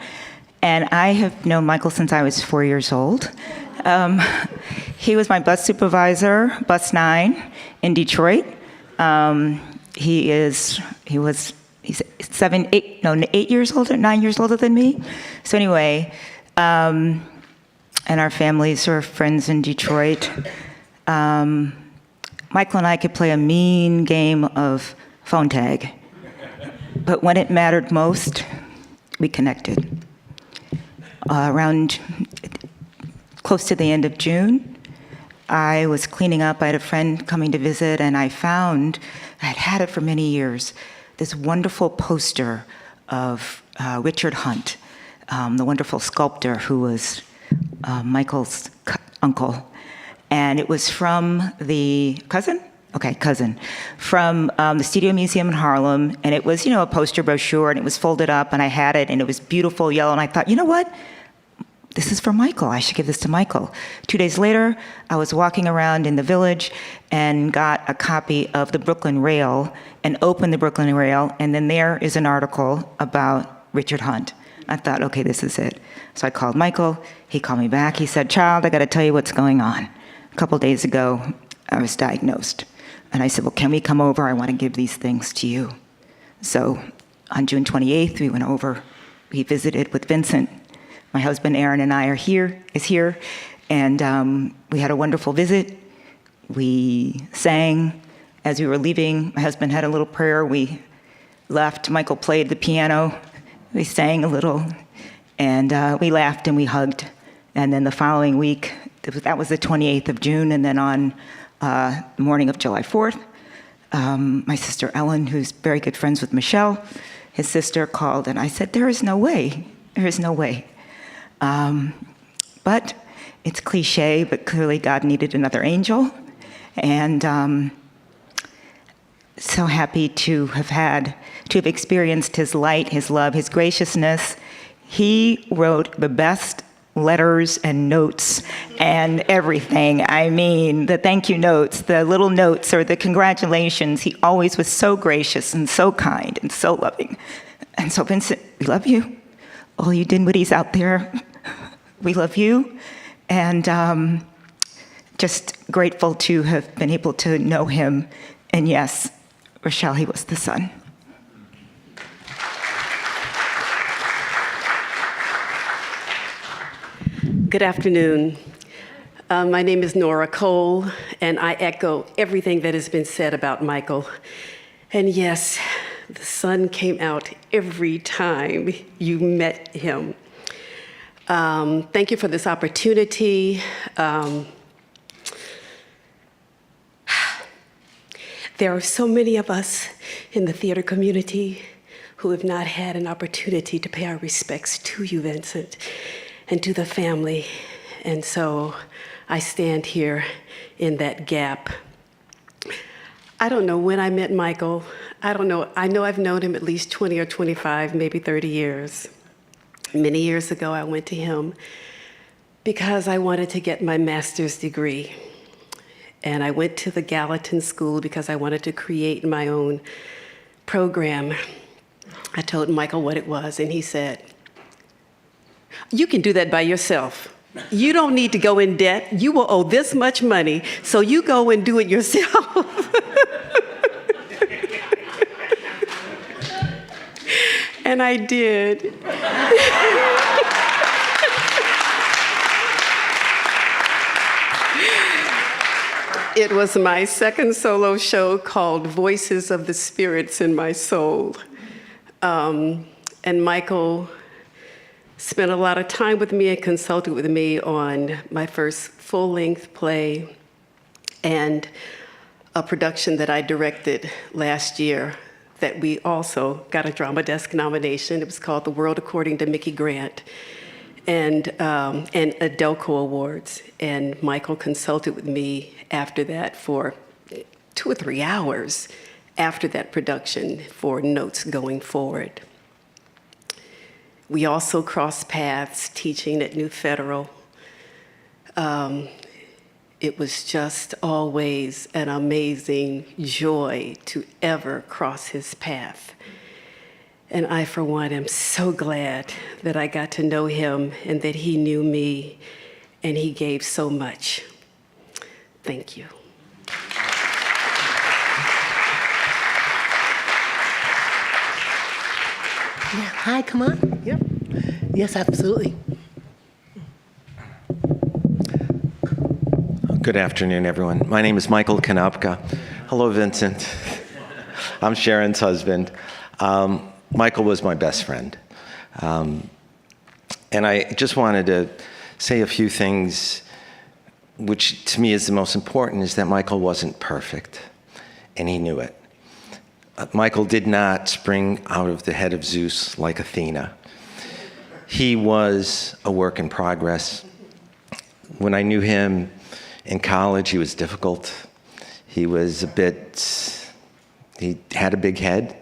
L: and I have known Michael since I was 4 years old. He was my bus supervisor, bus 9 in Detroit. He's 8 years older, 9 years older than me. So anyway, and our families are friends in Detroit. Michael and I could play a mean game of phone tag. But when it mattered most, we connected. Around close to the end of June, I was cleaning up. I had a friend coming to visit, and I found, I had had it for many years, this wonderful poster of Richard Hunt, the wonderful sculptor who was Michael's uncle. And it was from the cousin, from the Studio Museum in Harlem. And it was, a poster brochure, and it was folded up, and I had it, and it was beautiful yellow. And I thought, you know what? This is for Michael. I should give this to Michael. 2 days later, I was walking around in the village and got a copy of the Brooklyn Rail and opened the Brooklyn Rail, and then there is an article about Richard Hunt. I thought, okay, this is it. So I called Michael. He called me back. He said, "Child, I got to tell you what's going on. A couple days ago, I was diagnosed." And I said, "Well, can we come over? I want to give these things to you." So on June 28th, we went over. We visited with Vincent. My husband, Aaron, and I is here. And we had a wonderful visit. We sang. As we were leaving, my husband had a little prayer. We left. Michael played the piano. We sang a little. And we laughed and we hugged. And then the following week, that was the 28th of June. And then on the morning of July 4th, my sister Ellen, who's very good friends with Michelle, his sister, called. And I said, there is no way. There is no way. But it's cliche, but clearly God needed another angel. And so happy to have experienced his light, his love, his graciousness. He wrote the best letters and notes and everything. I mean, the thank you notes, the little notes, or the congratulations. He always was so gracious and so kind and so loving. And so, Vincent, we love you. All you Dinwiddies out there, we love you. And just grateful to have been able to know him. And yes, Rochelle, he was the son.
M: Good afternoon. My name is Nora Cole, and I echo everything that has been said about Michael. And yes, the sun came out every time you met him. Thank you for this opportunity. There are so many of us in the theater community who have not had an opportunity to pay our respects to you, Vincent, and to the family. And so I stand here in that gap. I don't know when I met Michael. I don't know. I know I've known him at least 20 or 25, maybe 30 years. Many years ago, I went to him because I wanted to get my master's degree. And I went to the Gallatin School because I wanted to create my own program. I told Michael what it was, and he said, "You can do that by yourself. You don't need to go in debt. You will owe this much money, so you go and do it yourself." And I did. It was my second solo show called Voices of the Spirits in My Soul. And Michael spent a lot of time with me and consulted with me on my first full-length play and a production that I directed last year that we also got a Drama Desk nomination. It was called The World According to Mickey Grant, and Adelco Awards. And Michael consulted with me after that for 2 or 3 hours after that production for notes going forward. We also crossed paths teaching at New Federal. It was just always an amazing joy to ever cross his path. And I, for one, am so glad that I got to know him and that he knew me, and he gave so much. Thank you.
A: Yeah. Hi, come on. Yep. Yes, absolutely.
N: Good afternoon, everyone. My name is Michael Kanopka. Hello, Vincent. I'm Sharon's husband. Michael was my best friend. And I just wanted to say a few things, which to me is the most important, is that Michael wasn't perfect, and he knew it. Michael did not spring out of the head of Zeus like Athena. He was a work in progress. When I knew him in college, he was difficult. He was he had a big head,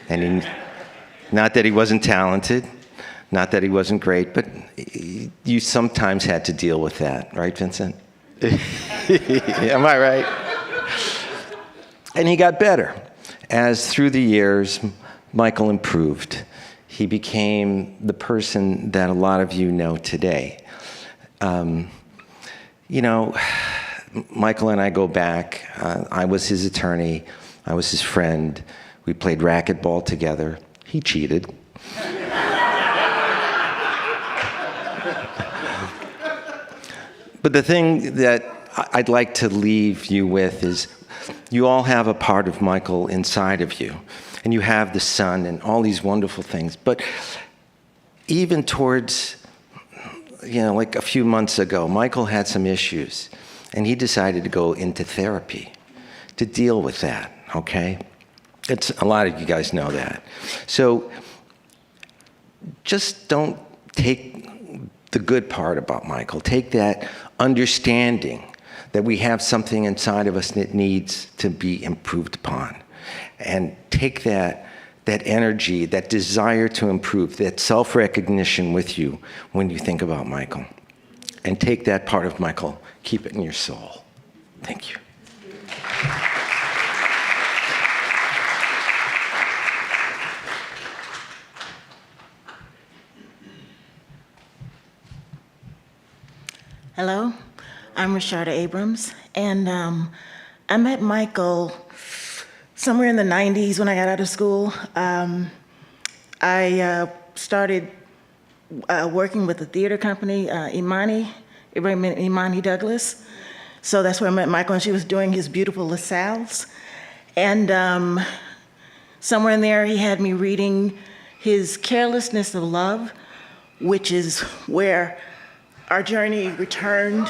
N: and not that he wasn't talented, not that he wasn't great, but you sometimes had to deal with that, right, Vincent? Am I right? And he got better. As through the years, Michael improved. He became the person that a lot of you know today. Michael and I go back. I was his attorney. I was his friend. We played racquetball together. He cheated. But the thing that I'd like to leave you with is you all have a part of Michael inside of you. And you have the sun and all these wonderful things. But even towards, like a few months ago, Michael had some issues. And he decided to go into therapy to deal with that, okay? A lot of you guys know that. So just don't take the good part about Michael. Take that understanding that we have something inside of us that needs to be improved upon. And take that energy, that desire to improve, that self-recognition with you when you think about Michael. And take that part of Michael, keep it in your soul. Thank you.
O: Hello, I'm Rashada Abrams, and I met Michael somewhere in the 90s when I got out of school. I started working with the theater company, Imani Douglas. So that's where I met Michael, and she was doing his beautiful LaSalle's. And somewhere in there, he had me reading his Carelessness of Love, which is where our journey returned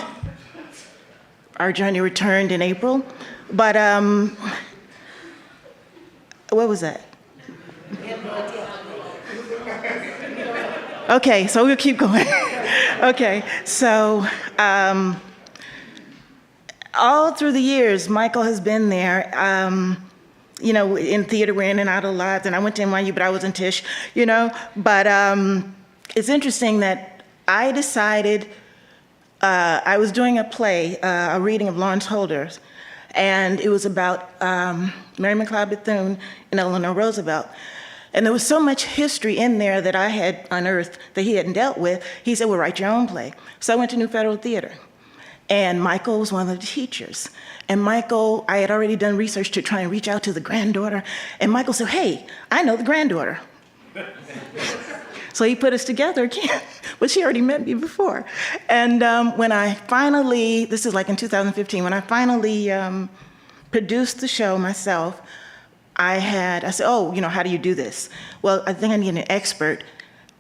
O: in April. But what was that? Okay, so we'll keep going. Okay, so all through the years, Michael has been there. In theater, we're in and out of lives, and I went to NYU, but I was in Tisch, But it's interesting that I decided, I was doing a play, a reading of Lawrence Holder's, and it was about Mary McLeod Bethune and Eleanor Roosevelt. And there was so much history in there that I had unearthed that he hadn't dealt with. He said, well, write your own play. So I went to New Federal Theater. And Michael was one of the teachers. And Michael, I had already done research to try and reach out to the granddaughter. And Michael said, hey, I know the granddaughter. So he put us together again, but she already met me before. And when I finally, this is like in 2015, when I finally produced the show myself, I said, how do you do this? Well, I think I need an expert.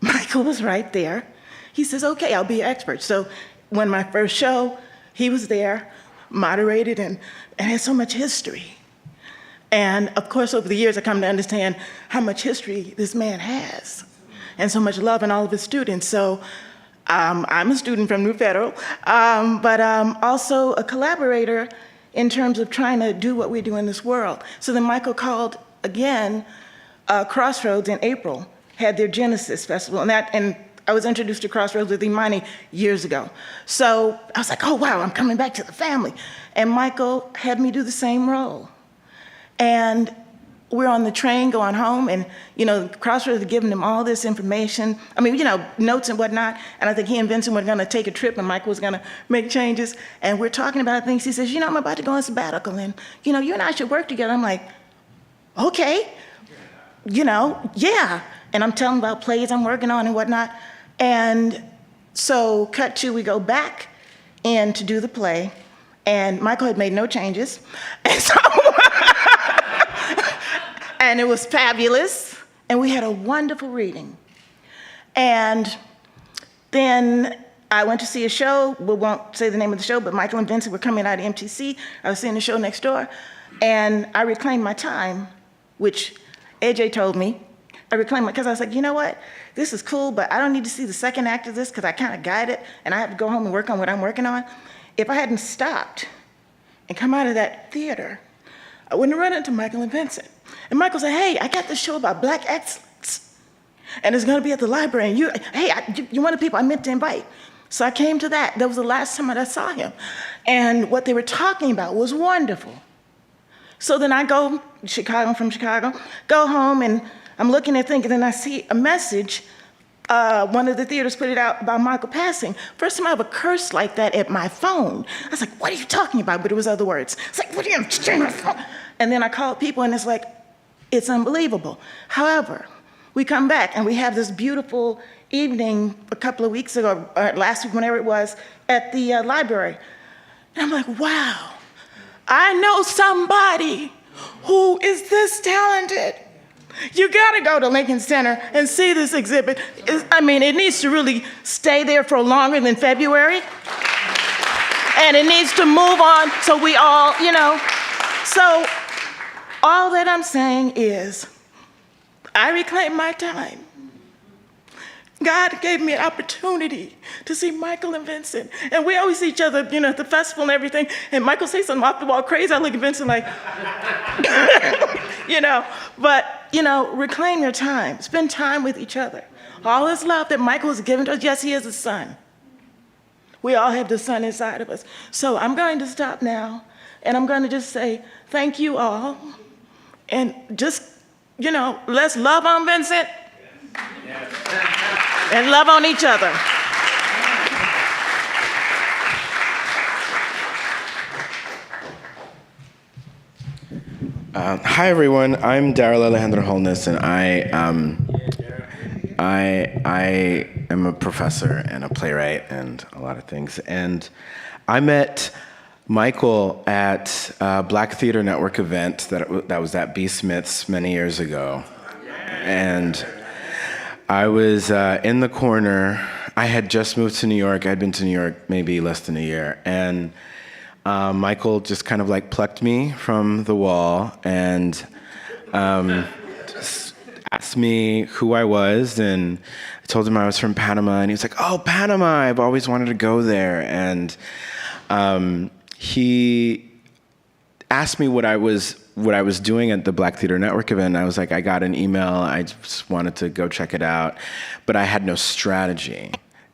O: Michael was right there. He says, okay, I'll be an expert. So when my first show, he was there, moderated, and had so much history. And of course, over the years, I come to understand how much history this man has, and so much love in all of his students. So I'm a student from New Federal, but also a collaborator in terms of trying to do what we do in this world. So then Michael called again, Crossroads in April had their Genesis Festival, and I was introduced to Crossroads with Imani years ago. So I was like, oh wow, I'm coming back to the family. And Michael had me do the same role. And we're on the train going home, and Crossroads had given him all this information. I mean, notes and whatnot. And I think he and Vincent were gonna take a trip, and Michael was gonna make changes. And we're talking about things. He says, I'm about to go on sabbatical, and you and I should work together. I'm like, okay, yeah. And I'm telling him about plays I'm working on and whatnot. And so cut to, we go back in to do the play, and Michael had made no changes. And so, and it was fabulous, and we had a wonderful reading. And then I went to see a show. We won't say the name of the show, but Michael and Vincent were coming out of MTC. I was seeing the show next door, and I reclaimed my time, which AJ told me. I reclaimed it because I was like, you know what? This is cool, but I don't need to see the second act of this because I kind of got it, and I have to go home and work on what I'm working on. If I hadn't stopped and come out of that theater, I wouldn't have run into Michael and Vincent. And Michael said, hey, I got this show about Black excellence, and it's going to be at the library. And you're one of the people I meant to invite. So I came to that. That was the last time I saw him. And what they were talking about was wonderful. So then I go, I'm from Chicago, go home, and I'm looking at things, and then I see a message. One of the theaters put it out about Michael passing. First time I ever cursed like that at my phone. I was like, what are you talking about? But it was other words. It's like, what are you? And then I called people, and it's like, it's unbelievable. However, we come back, and we have this beautiful evening a couple of weeks ago, or last week, whenever it was, at the library. And I'm like, wow, I know somebody who is this talented. You gotta go to Lincoln Center and see this exhibit. It needs to really stay there for longer than February. And it needs to move on so we all, So all that I'm saying is, I reclaim my time. God gave me an opportunity to see Michael and Vincent. And we always see each other, at the festival and everything. And Michael says something off the wall crazy. I look at Vincent like, But, reclaim your time. Spend time with each other. All this love that Michael has given to us, yes, he is a son. We all have the son inside of us. So I'm going to stop now, and I'm going to just say thank you all. And just, let's love on Vincent. And love on each other.
P: Hi everyone, I'm Daryl Alejandro Holness, and I am a professor and a playwright and a lot of things. And I met Michael at a Black Theater Network event that was at B. Smith's many years ago. And I was in the corner. I had just moved to New York. I'd been to New York maybe less than a year. And Michael just kind of like plucked me from the wall and just asked me who I was. And I told him I was from Panama. And he was like, oh, Panama, I've always wanted to go there. And he asked me what I was doing at the Black Theater Network event. I was like, I got an email. I just wanted to go check it out, but I had no strategy.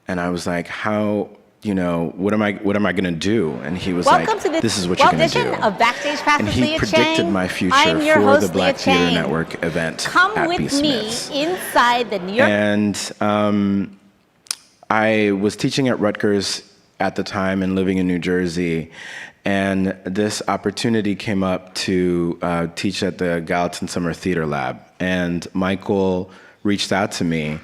P: And I was like, how, what am I going to do? And he was like, this is what you're going to do.
Q: Of Backstage Pass
P: and
Q: with
P: he
Q: Leah
P: predicted
Q: Chang.
P: my future
Q: I'm your
P: for
Q: host,
P: the Black
Q: Leah
P: Theater
Q: Chang.
P: Network event
Q: Come
P: at
Q: with
P: B.
Q: me
P: Smith's.
Q: inside the New York.
P: And I was teaching at Rutgers at the time and living in New Jersey. And this opportunity came up to teach at the Gallatin Summer Theater Lab. And Michael reached out to me.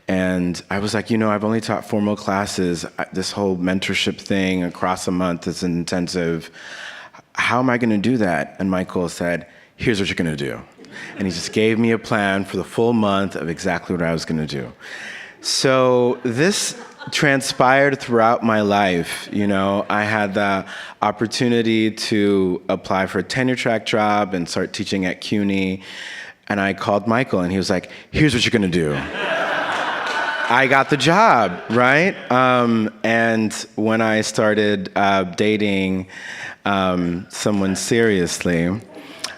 P: And I was like, I've only taught formal classes. This whole mentorship thing across a month is intensive. How am I going to do that? And Michael said, here's what you're going to do. And he just gave me a plan for the full month of exactly what I was going to do. So this transpired throughout my life. I had the opportunity to apply for a tenure track job and start teaching at CUNY. And I called Michael, and he was like, here's what you're going to do. I got the job, right? And when I started dating someone seriously,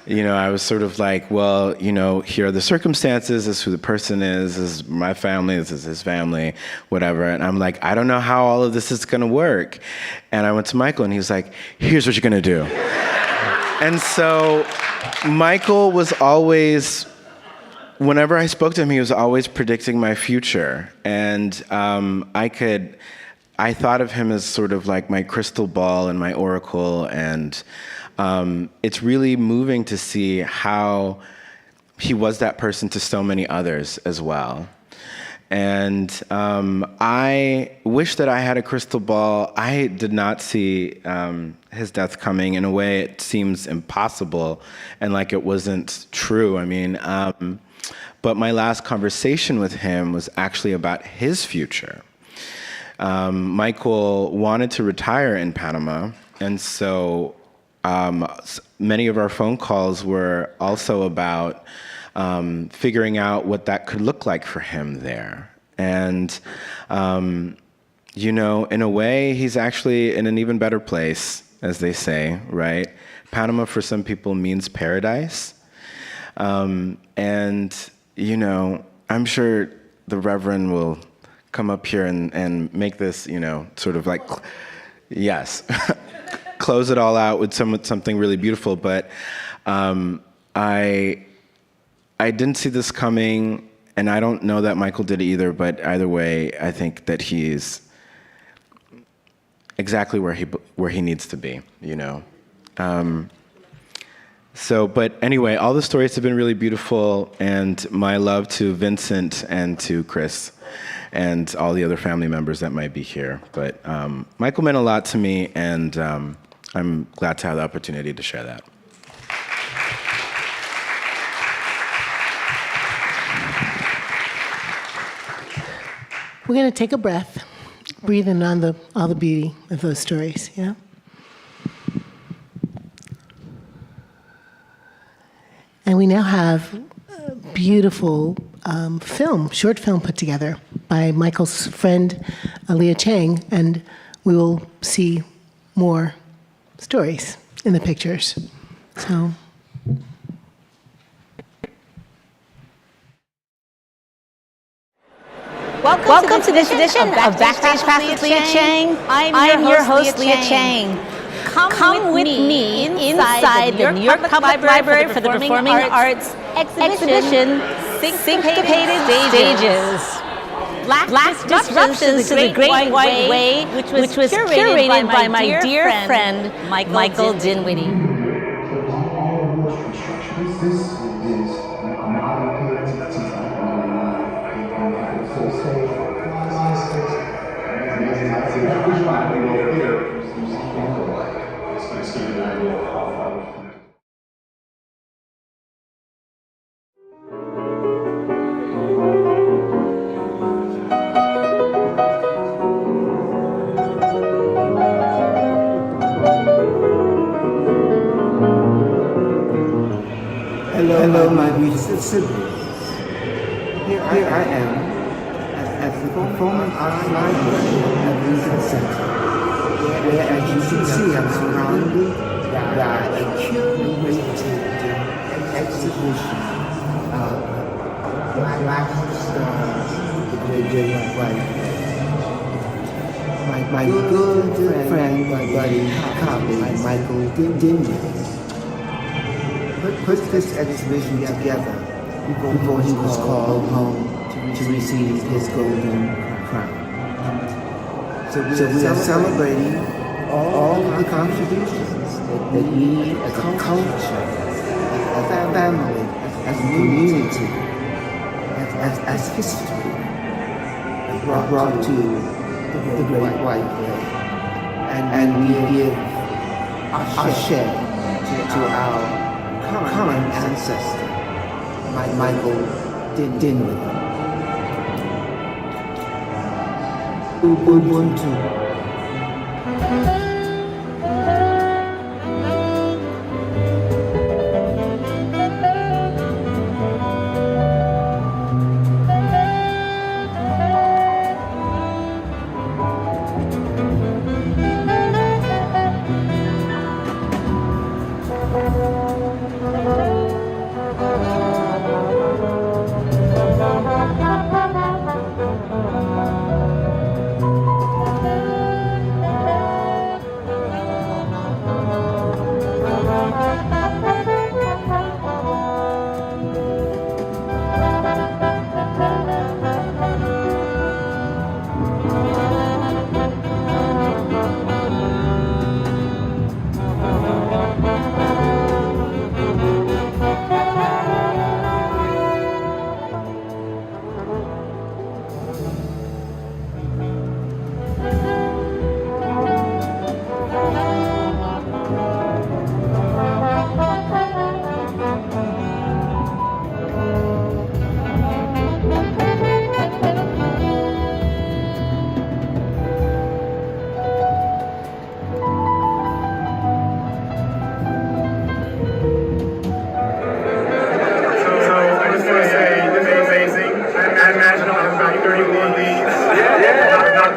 P: I was sort of like, well, here are the circumstances, this is who the person is, this is my family, this is his family, whatever. And I'm like, I don't know how all of this is gonna work. And I went to Michael and he was like, here's what you're gonna do. And so Michael was always, whenever I spoke to him, he was always predicting my future. And I thought of him as sort of like my crystal ball and my oracle, and it's really moving to see how he was that person to so many others as well. And I wish that I had a crystal ball. I did not see his death coming. In a way, it seems impossible and like it wasn't true. But my last conversation with him was actually about his future. Michael wanted to retire in Panama, and so many of our phone calls were also about figuring out what that could look like for him there. And, in a way, he's actually in an even better place, as they say, right? Panama, for some people, means paradise. And, I'm sure the Reverend will come up here and make this, sort of like, yes, close it all out with something really beautiful. But I didn't see this coming, and I don't know that Michael did either, but either way, I think that he's exactly where he needs to be, But anyway, all the stories have been really beautiful, and my love to Vincent and to Chris and all the other family members that might be here. But Michael meant a lot to me, and I'm glad to have the opportunity to share that.
A: We're going to take a breath, breathe in on all the beauty of those stories, And we now have a beautiful short film put together by Michael's friend, Leah Chang, and we will see more stories in the pictures. So.
Q: Welcome to this edition of Backstage Pass with Leah Chang. I'm your host, Leah Chang. Come with me inside the New York Public Library for the Performing Arts exhibition, Syncopated Stages. Black Disruptions to the Great White Way, which was curated by my dear friend, Michael Dinwiddie.
R: Hello, my beautiful siblings. Here I am at the Performing Arts Library at Lincoln Center, where, as you can see, I'm surrounded by a curated exhibition of Black stars, the White. My good friend, buddy, colleague, Michael Dinwiddie, put this exhibition together before he was called home to receive his golden crown. So we are celebrating all the contributions that we as a culture, as a family, as a community, as history brought to the Great White Way. And we give our share to our common ancestor, Michael Dinwiddie. Ubuntu.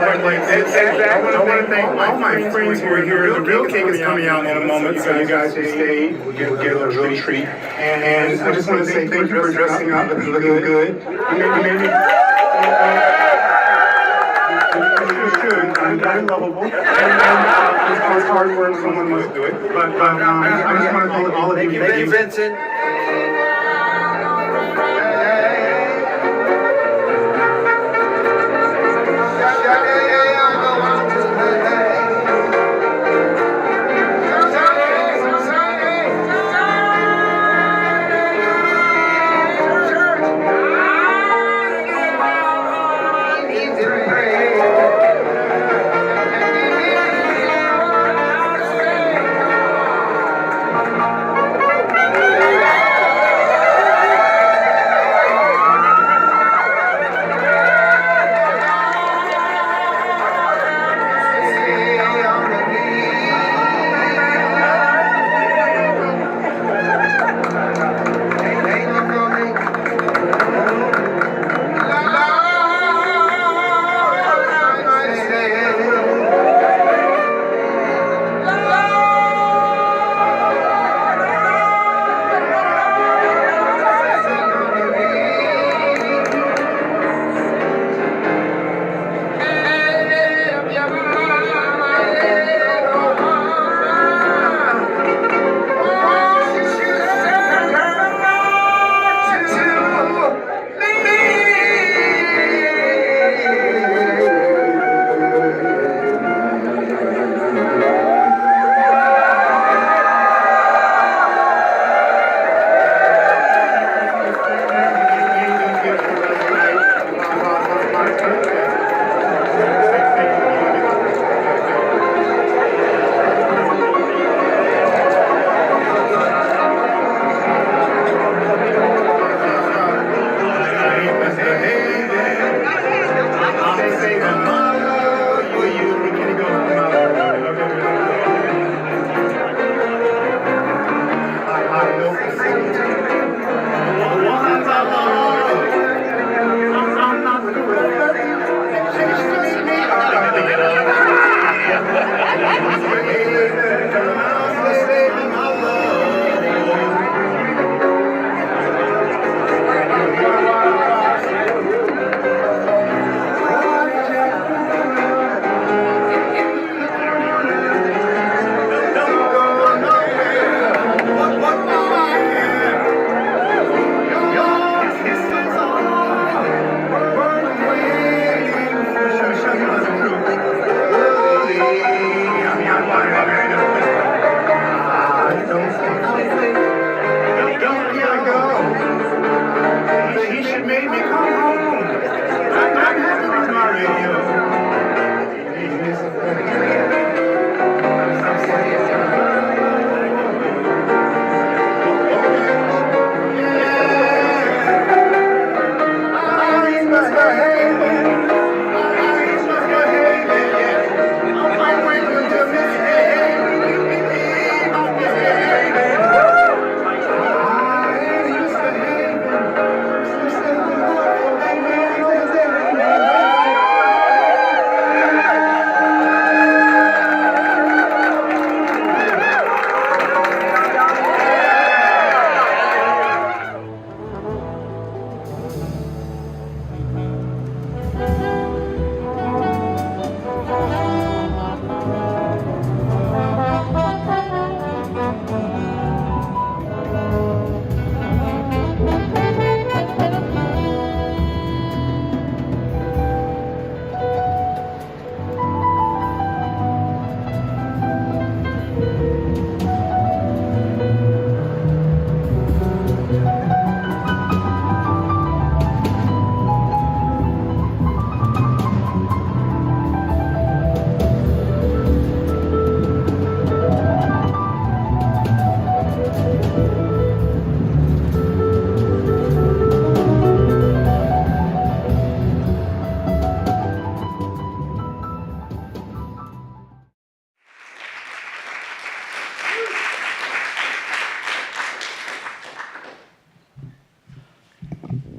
S: Exactly. I want to thank all my friends who are here. The real cake is coming out in a moment, so you guys will stay. We'll get a little treat. And I just want to say thank you for dressing up and looking good. You made me. I'm very lovable. And it's hard work, someone must do it. But I just want to thank all of you. Thank you, Vincent.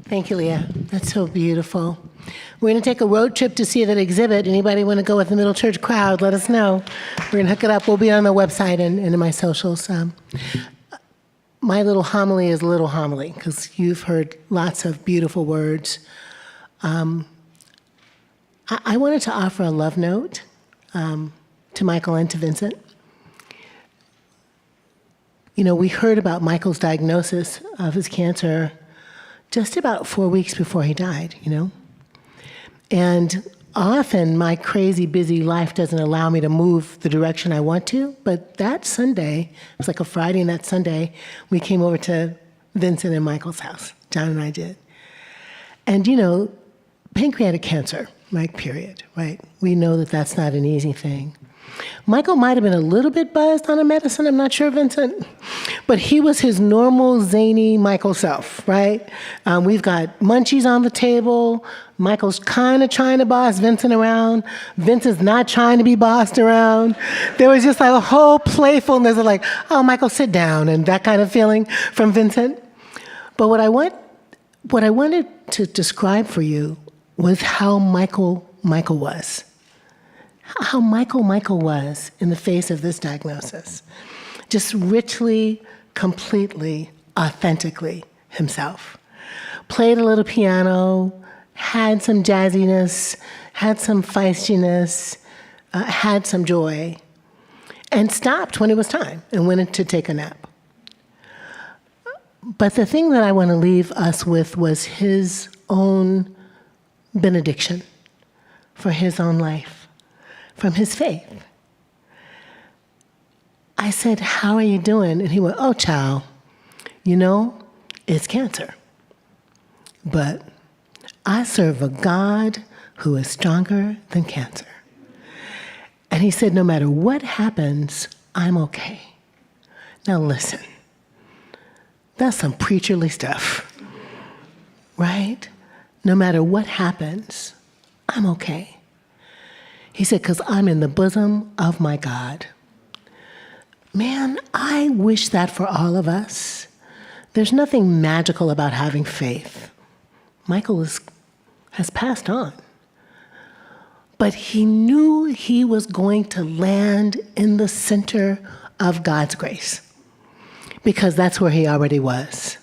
A: Thank you, Leah. That's so beautiful. We're going to take a road trip to see that exhibit. Anybody want to go with the Middle Church crowd? Let us know. We're going to hook it up. We'll be on the website and in my socials. My little homily is a little homily because you've heard lots of beautiful words. I wanted to offer a love note to Michael and to Vincent. You know, we heard about Michael's diagnosis of his cancer just about 4 weeks before he died, you know? And often my crazy, busy life doesn't allow me to move the direction I want to, but that Sunday, it was like a Friday, and that Sunday, we came over to Vincent and Michael's house. John and I did. And, you know, pancreatic cancer, like, period, right? We know that that's not an easy thing. Michael might have been a little bit buzzed on a medicine, I'm not sure, Vincent, but he was his normal, zany Michael self, right? We've got munchies on the table. Michael's kind of trying to boss Vincent around. Vincent's not trying to be bossed around. There was just like a whole playfulness of like, oh, Michael, sit down, and that kind of feeling from Vincent. But what I wanted to describe for you was how Michael was. How Michael was in the face of this diagnosis. Just richly, completely, authentically himself. Played a little piano, had some jazziness, had some feistiness, had some joy, and stopped when it was time and went in to take a nap. But the thing that I want to leave us with was his own benediction for his own life. From his faith. I said, how are you doing? And he went, oh, child, you know, it's cancer. But I serve a God who is stronger than cancer. And he said, no matter what happens, I'm okay. Now listen, that's some preacherly stuff, right? No matter what happens, I'm okay. He said, because I'm in the bosom of my God. Man, I wish that for all of us. There's nothing magical about having faith. Michael has passed on. But he knew he was going to land in the center of God's grace, because that's where he already was.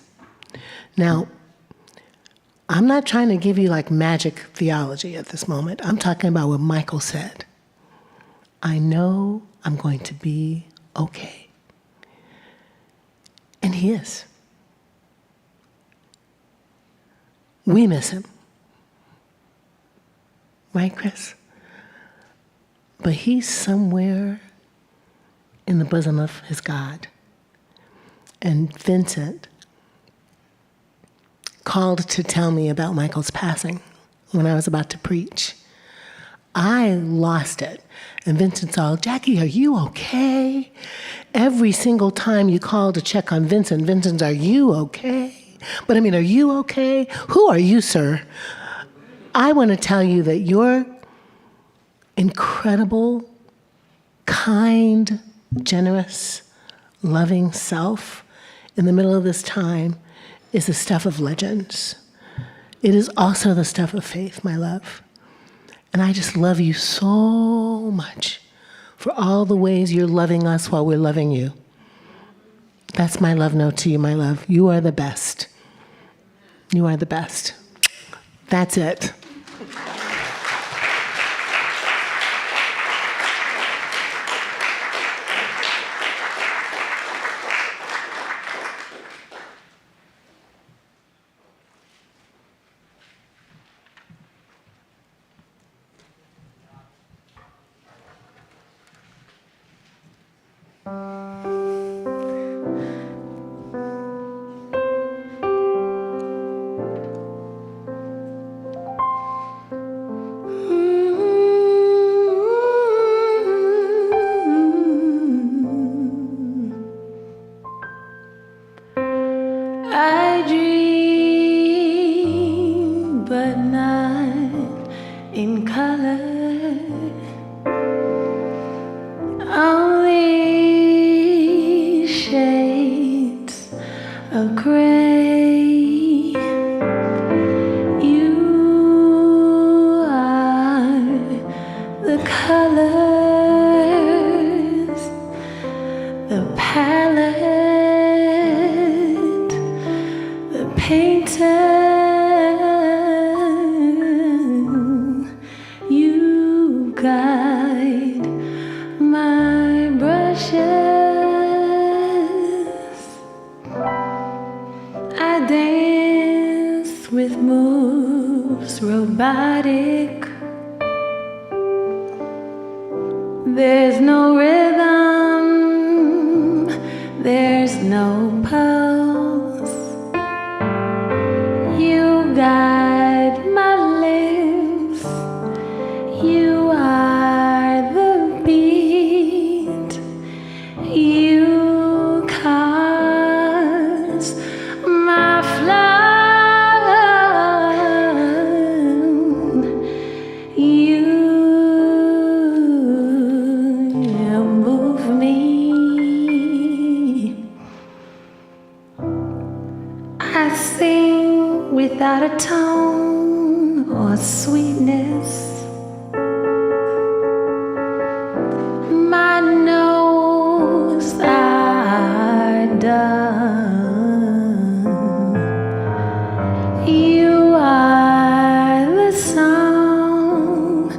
A: Now, I'm not trying to give you like magic theology at this moment. I'm talking about what Michael said. I know I'm going to be okay. And he is. We miss him. Right, Chris? But he's somewhere in the bosom of his God. And Vincent called to tell me about Michael's passing when I was about to preach. I lost it. And Vincent's all, Jackie, are you okay? Every single time you call to check on Vincent, Vincent's, are you okay? But I mean, are you okay? Who are you, sir? I want to tell you that your incredible, kind, generous, loving self in the middle of this time is the stuff of legends. It is also the stuff of faith, my love. And I just love you so much for all the ways you're loving us while we're loving you. That's my love note to you, my love. You are the best. You are the best. That's it.
T: I dream, but not in color. Only colors, the palette, the painter. You guide my brushes. I dance with moves robotic. There's no rhythm, there's no pulse. You guide my lips, you are the beat. You cause my flow. You move me. I sing without a tone or sweetness. My notes are done. You are the song,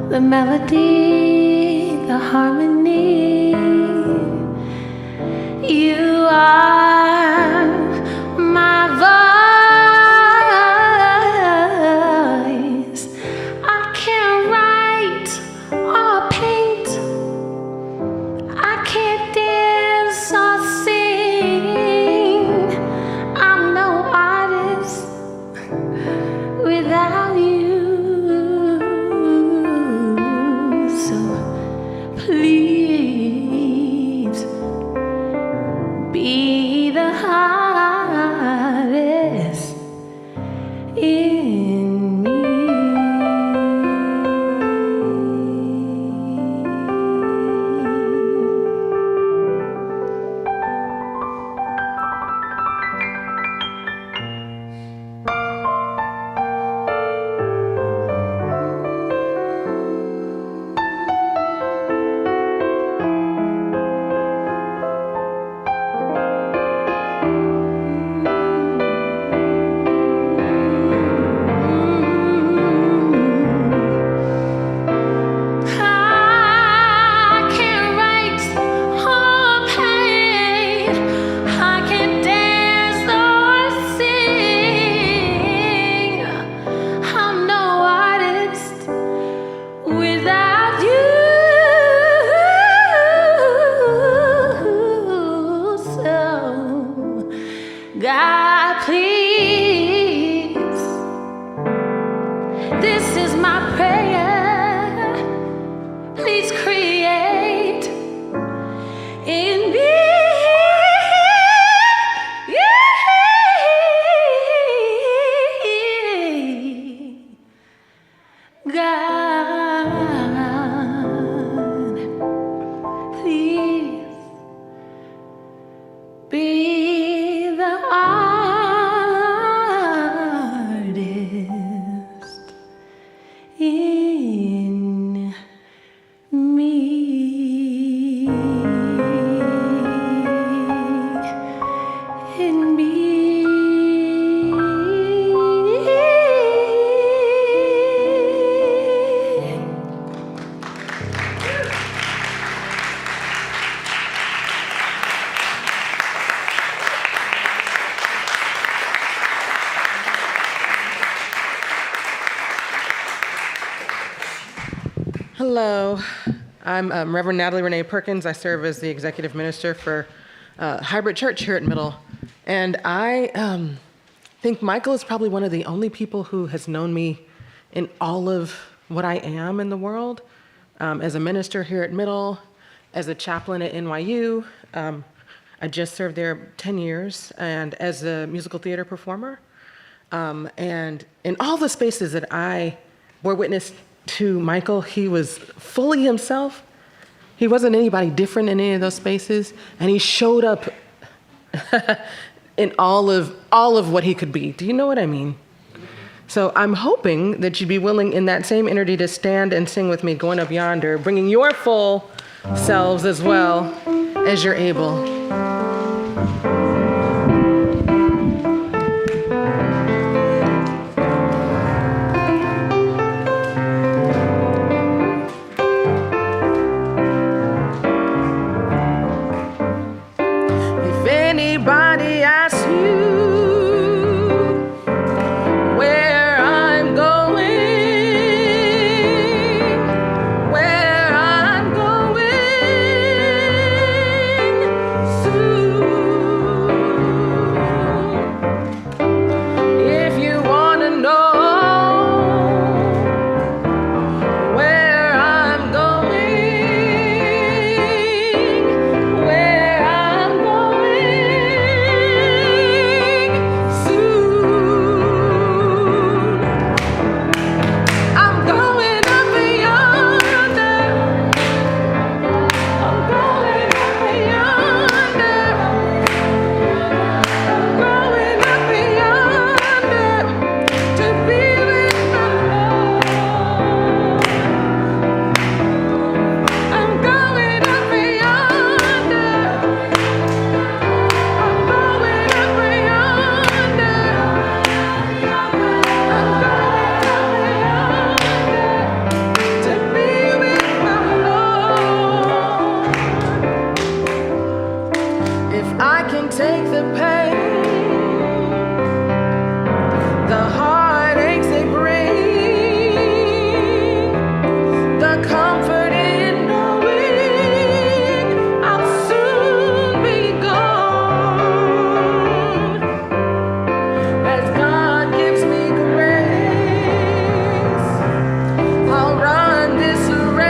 T: the melody, the harmony. You are my voice. I can't write or paint. I can't dance or sing. I'm no artist without you. So please be the hardest in me. God, please, this is my prayer. Please create in me. God, please be the artist in me. In me.
U: Hello, I'm Reverend Natalie Renee Perkins. I serve as the executive minister for Hybrid Church here at Middle. And I think Michael is probably one of the only people who has known me in all of what I am in the world. As a minister here at Middle, as a chaplain at NYU, I just served there 10 years, and as a musical theater performer. And in all the spaces that I bore witness to Michael, he was fully himself. He wasn't anybody different in any of those spaces, and he showed up in all of what he could be. Do you know what I mean? So I'm hoping that you'd be willing in that same energy to stand and sing with me, Going Up Yonder, bringing your full selves as well as you're able. If anybody asks you where I'm going, where I'm going soon. If you want to know where I'm going, where I'm going soon. I'm going up yonder. I'm going up yonder. I'm going up yonder to be with my Lord. I'm going up yonder. I'm going up yonder. To be with my Lord. If I can take the pain, the heartaches they bring, the comfort in knowing I'll soon be gone, as God gives me grace, I'll run this race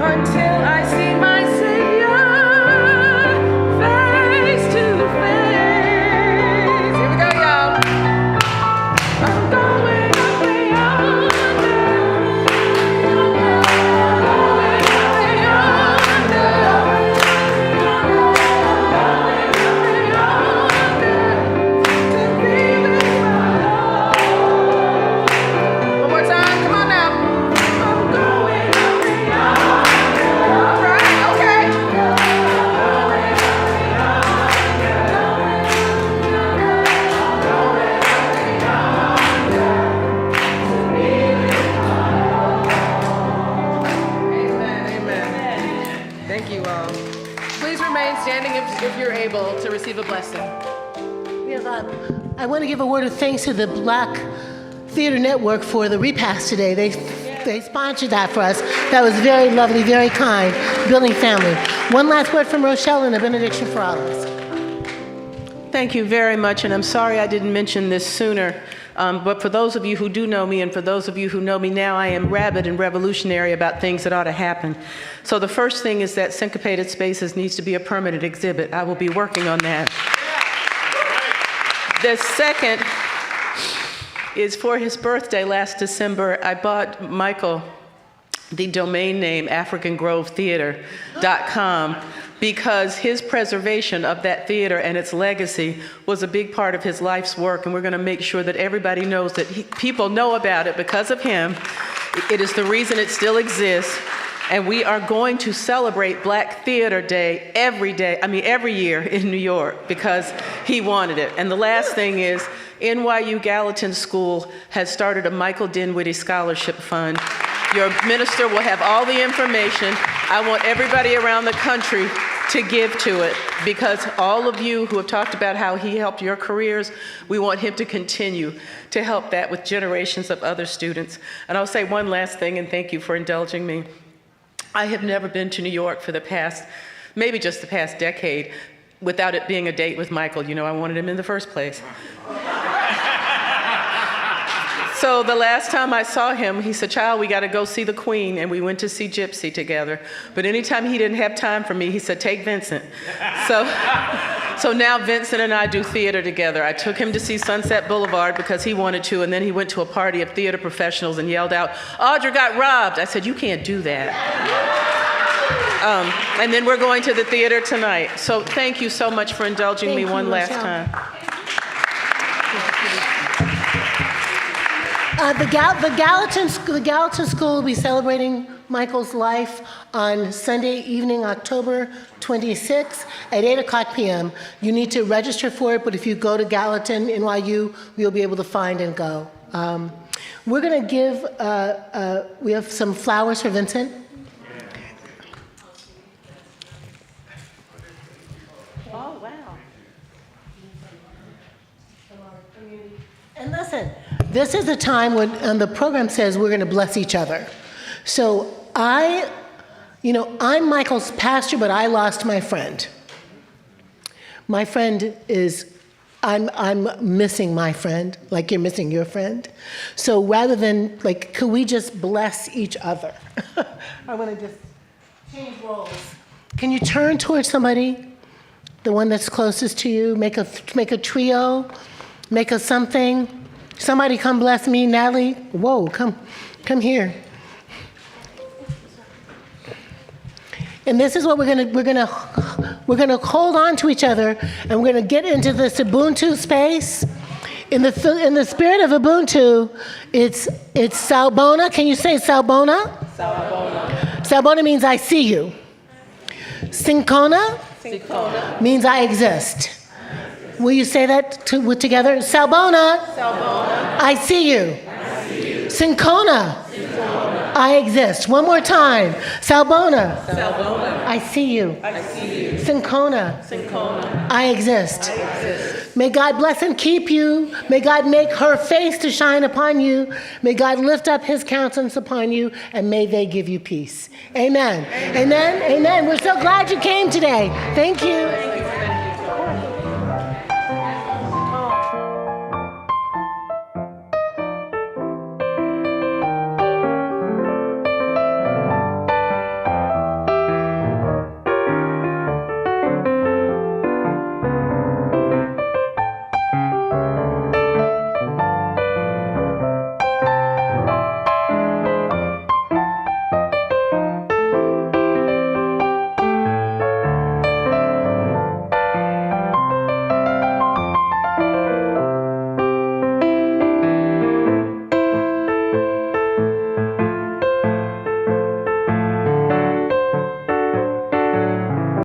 U: until I see my Savior face to face. Here we go, y'all. I'm going up yonder. Going up yonder. To be with my Lord. One more time, come on now. I'm going up yonder. All right, okay. Amen, amen. Thank you all. Please remain standing if you're able to receive a blessing.
A: I want to give a word of thanks to the Black Theater Network for the repast today. They sponsored that for us. That was very lovely, very kind. Building family. One last word from Rochelle and a benediction for all of us.
F: Thank you very much, and I'm sorry I didn't mention this sooner. But for those of you who do know me, and for those of you who know me now, I am rabid and revolutionary about things that ought to happen. So the first thing is that Syncopated Spaces needs to be a permanent exhibit. I will be working on that. The second is for his birthday last December, I bought Michael the domain name AfricanGroveTheater.com because his preservation of that theater and its legacy was a big part of his life's work, and we're going to make sure that everybody knows that people know about it because of him. It is the reason it still exists, and we are going to celebrate Black Theater Day every year in New York because he wanted it. And the last thing is NYU Gallatin School has started a Michael Dinwiddie Scholarship Fund. Your minister will have all the information. I want everybody around the country to give to it because all of you who have talked about how he helped your careers, we want him to continue to help that with generations of other students. And I'll say one last thing, and thank you for indulging me. I have never been to New York for the past, maybe just the past decade, without it being a date with Michael. You know, I wanted him in the first place. So the last time I saw him, he said, "Child, we got to go see the Queen," and we went to see Gypsy together. But anytime he didn't have time for me, he said, "Take Vincent." So now Vincent and I do theater together. I took him to see Sunset Boulevard because he wanted to, and then he went to a party of theater professionals and yelled out, "Audra got robbed." I said, "You can't do that." And then we're going to the theater tonight. So thank you so much for indulging me one last time.
A: The Gallatin School will be celebrating Michael's life on Sunday evening, October 26th at 8:00 p.m. You need to register for it, but if you go to Gallatin, NYU, you'll be able to find and go. We're going to give, we have some flowers for Vincent.
Q: Oh, wow.
A: And listen, this is the time when the program says we're going to bless each other. So I'm Michael's pastor, but I lost my friend. My friend is, I'm missing my friend, like you're missing your friend. So rather than, could we just bless each other? I want to just change roles. Can you turn towards somebody, the one that's closest to you, make a trio, make a something. Somebody come bless me, Natalie. Whoa, come here. And this is what we're gonna hold on to each other, and we're gonna get into this Ubuntu space. In the spirit of Ubuntu, it's Salbona. Can you say Salbona? Salbona. Salbona means I see you. Syncona means I exist. Will you say that together? Salbona. Salbona. I see you. Syncona. I exist. One more time. Salbona. Salbona. I see you. I see you. Syncona. Syncona. I exist. May God bless and keep you. May God make her face to shine upon you. May God lift up his countenance upon you, and may they give you peace. Amen. Amen. Amen. Amen. We're so glad you came today. Thank you.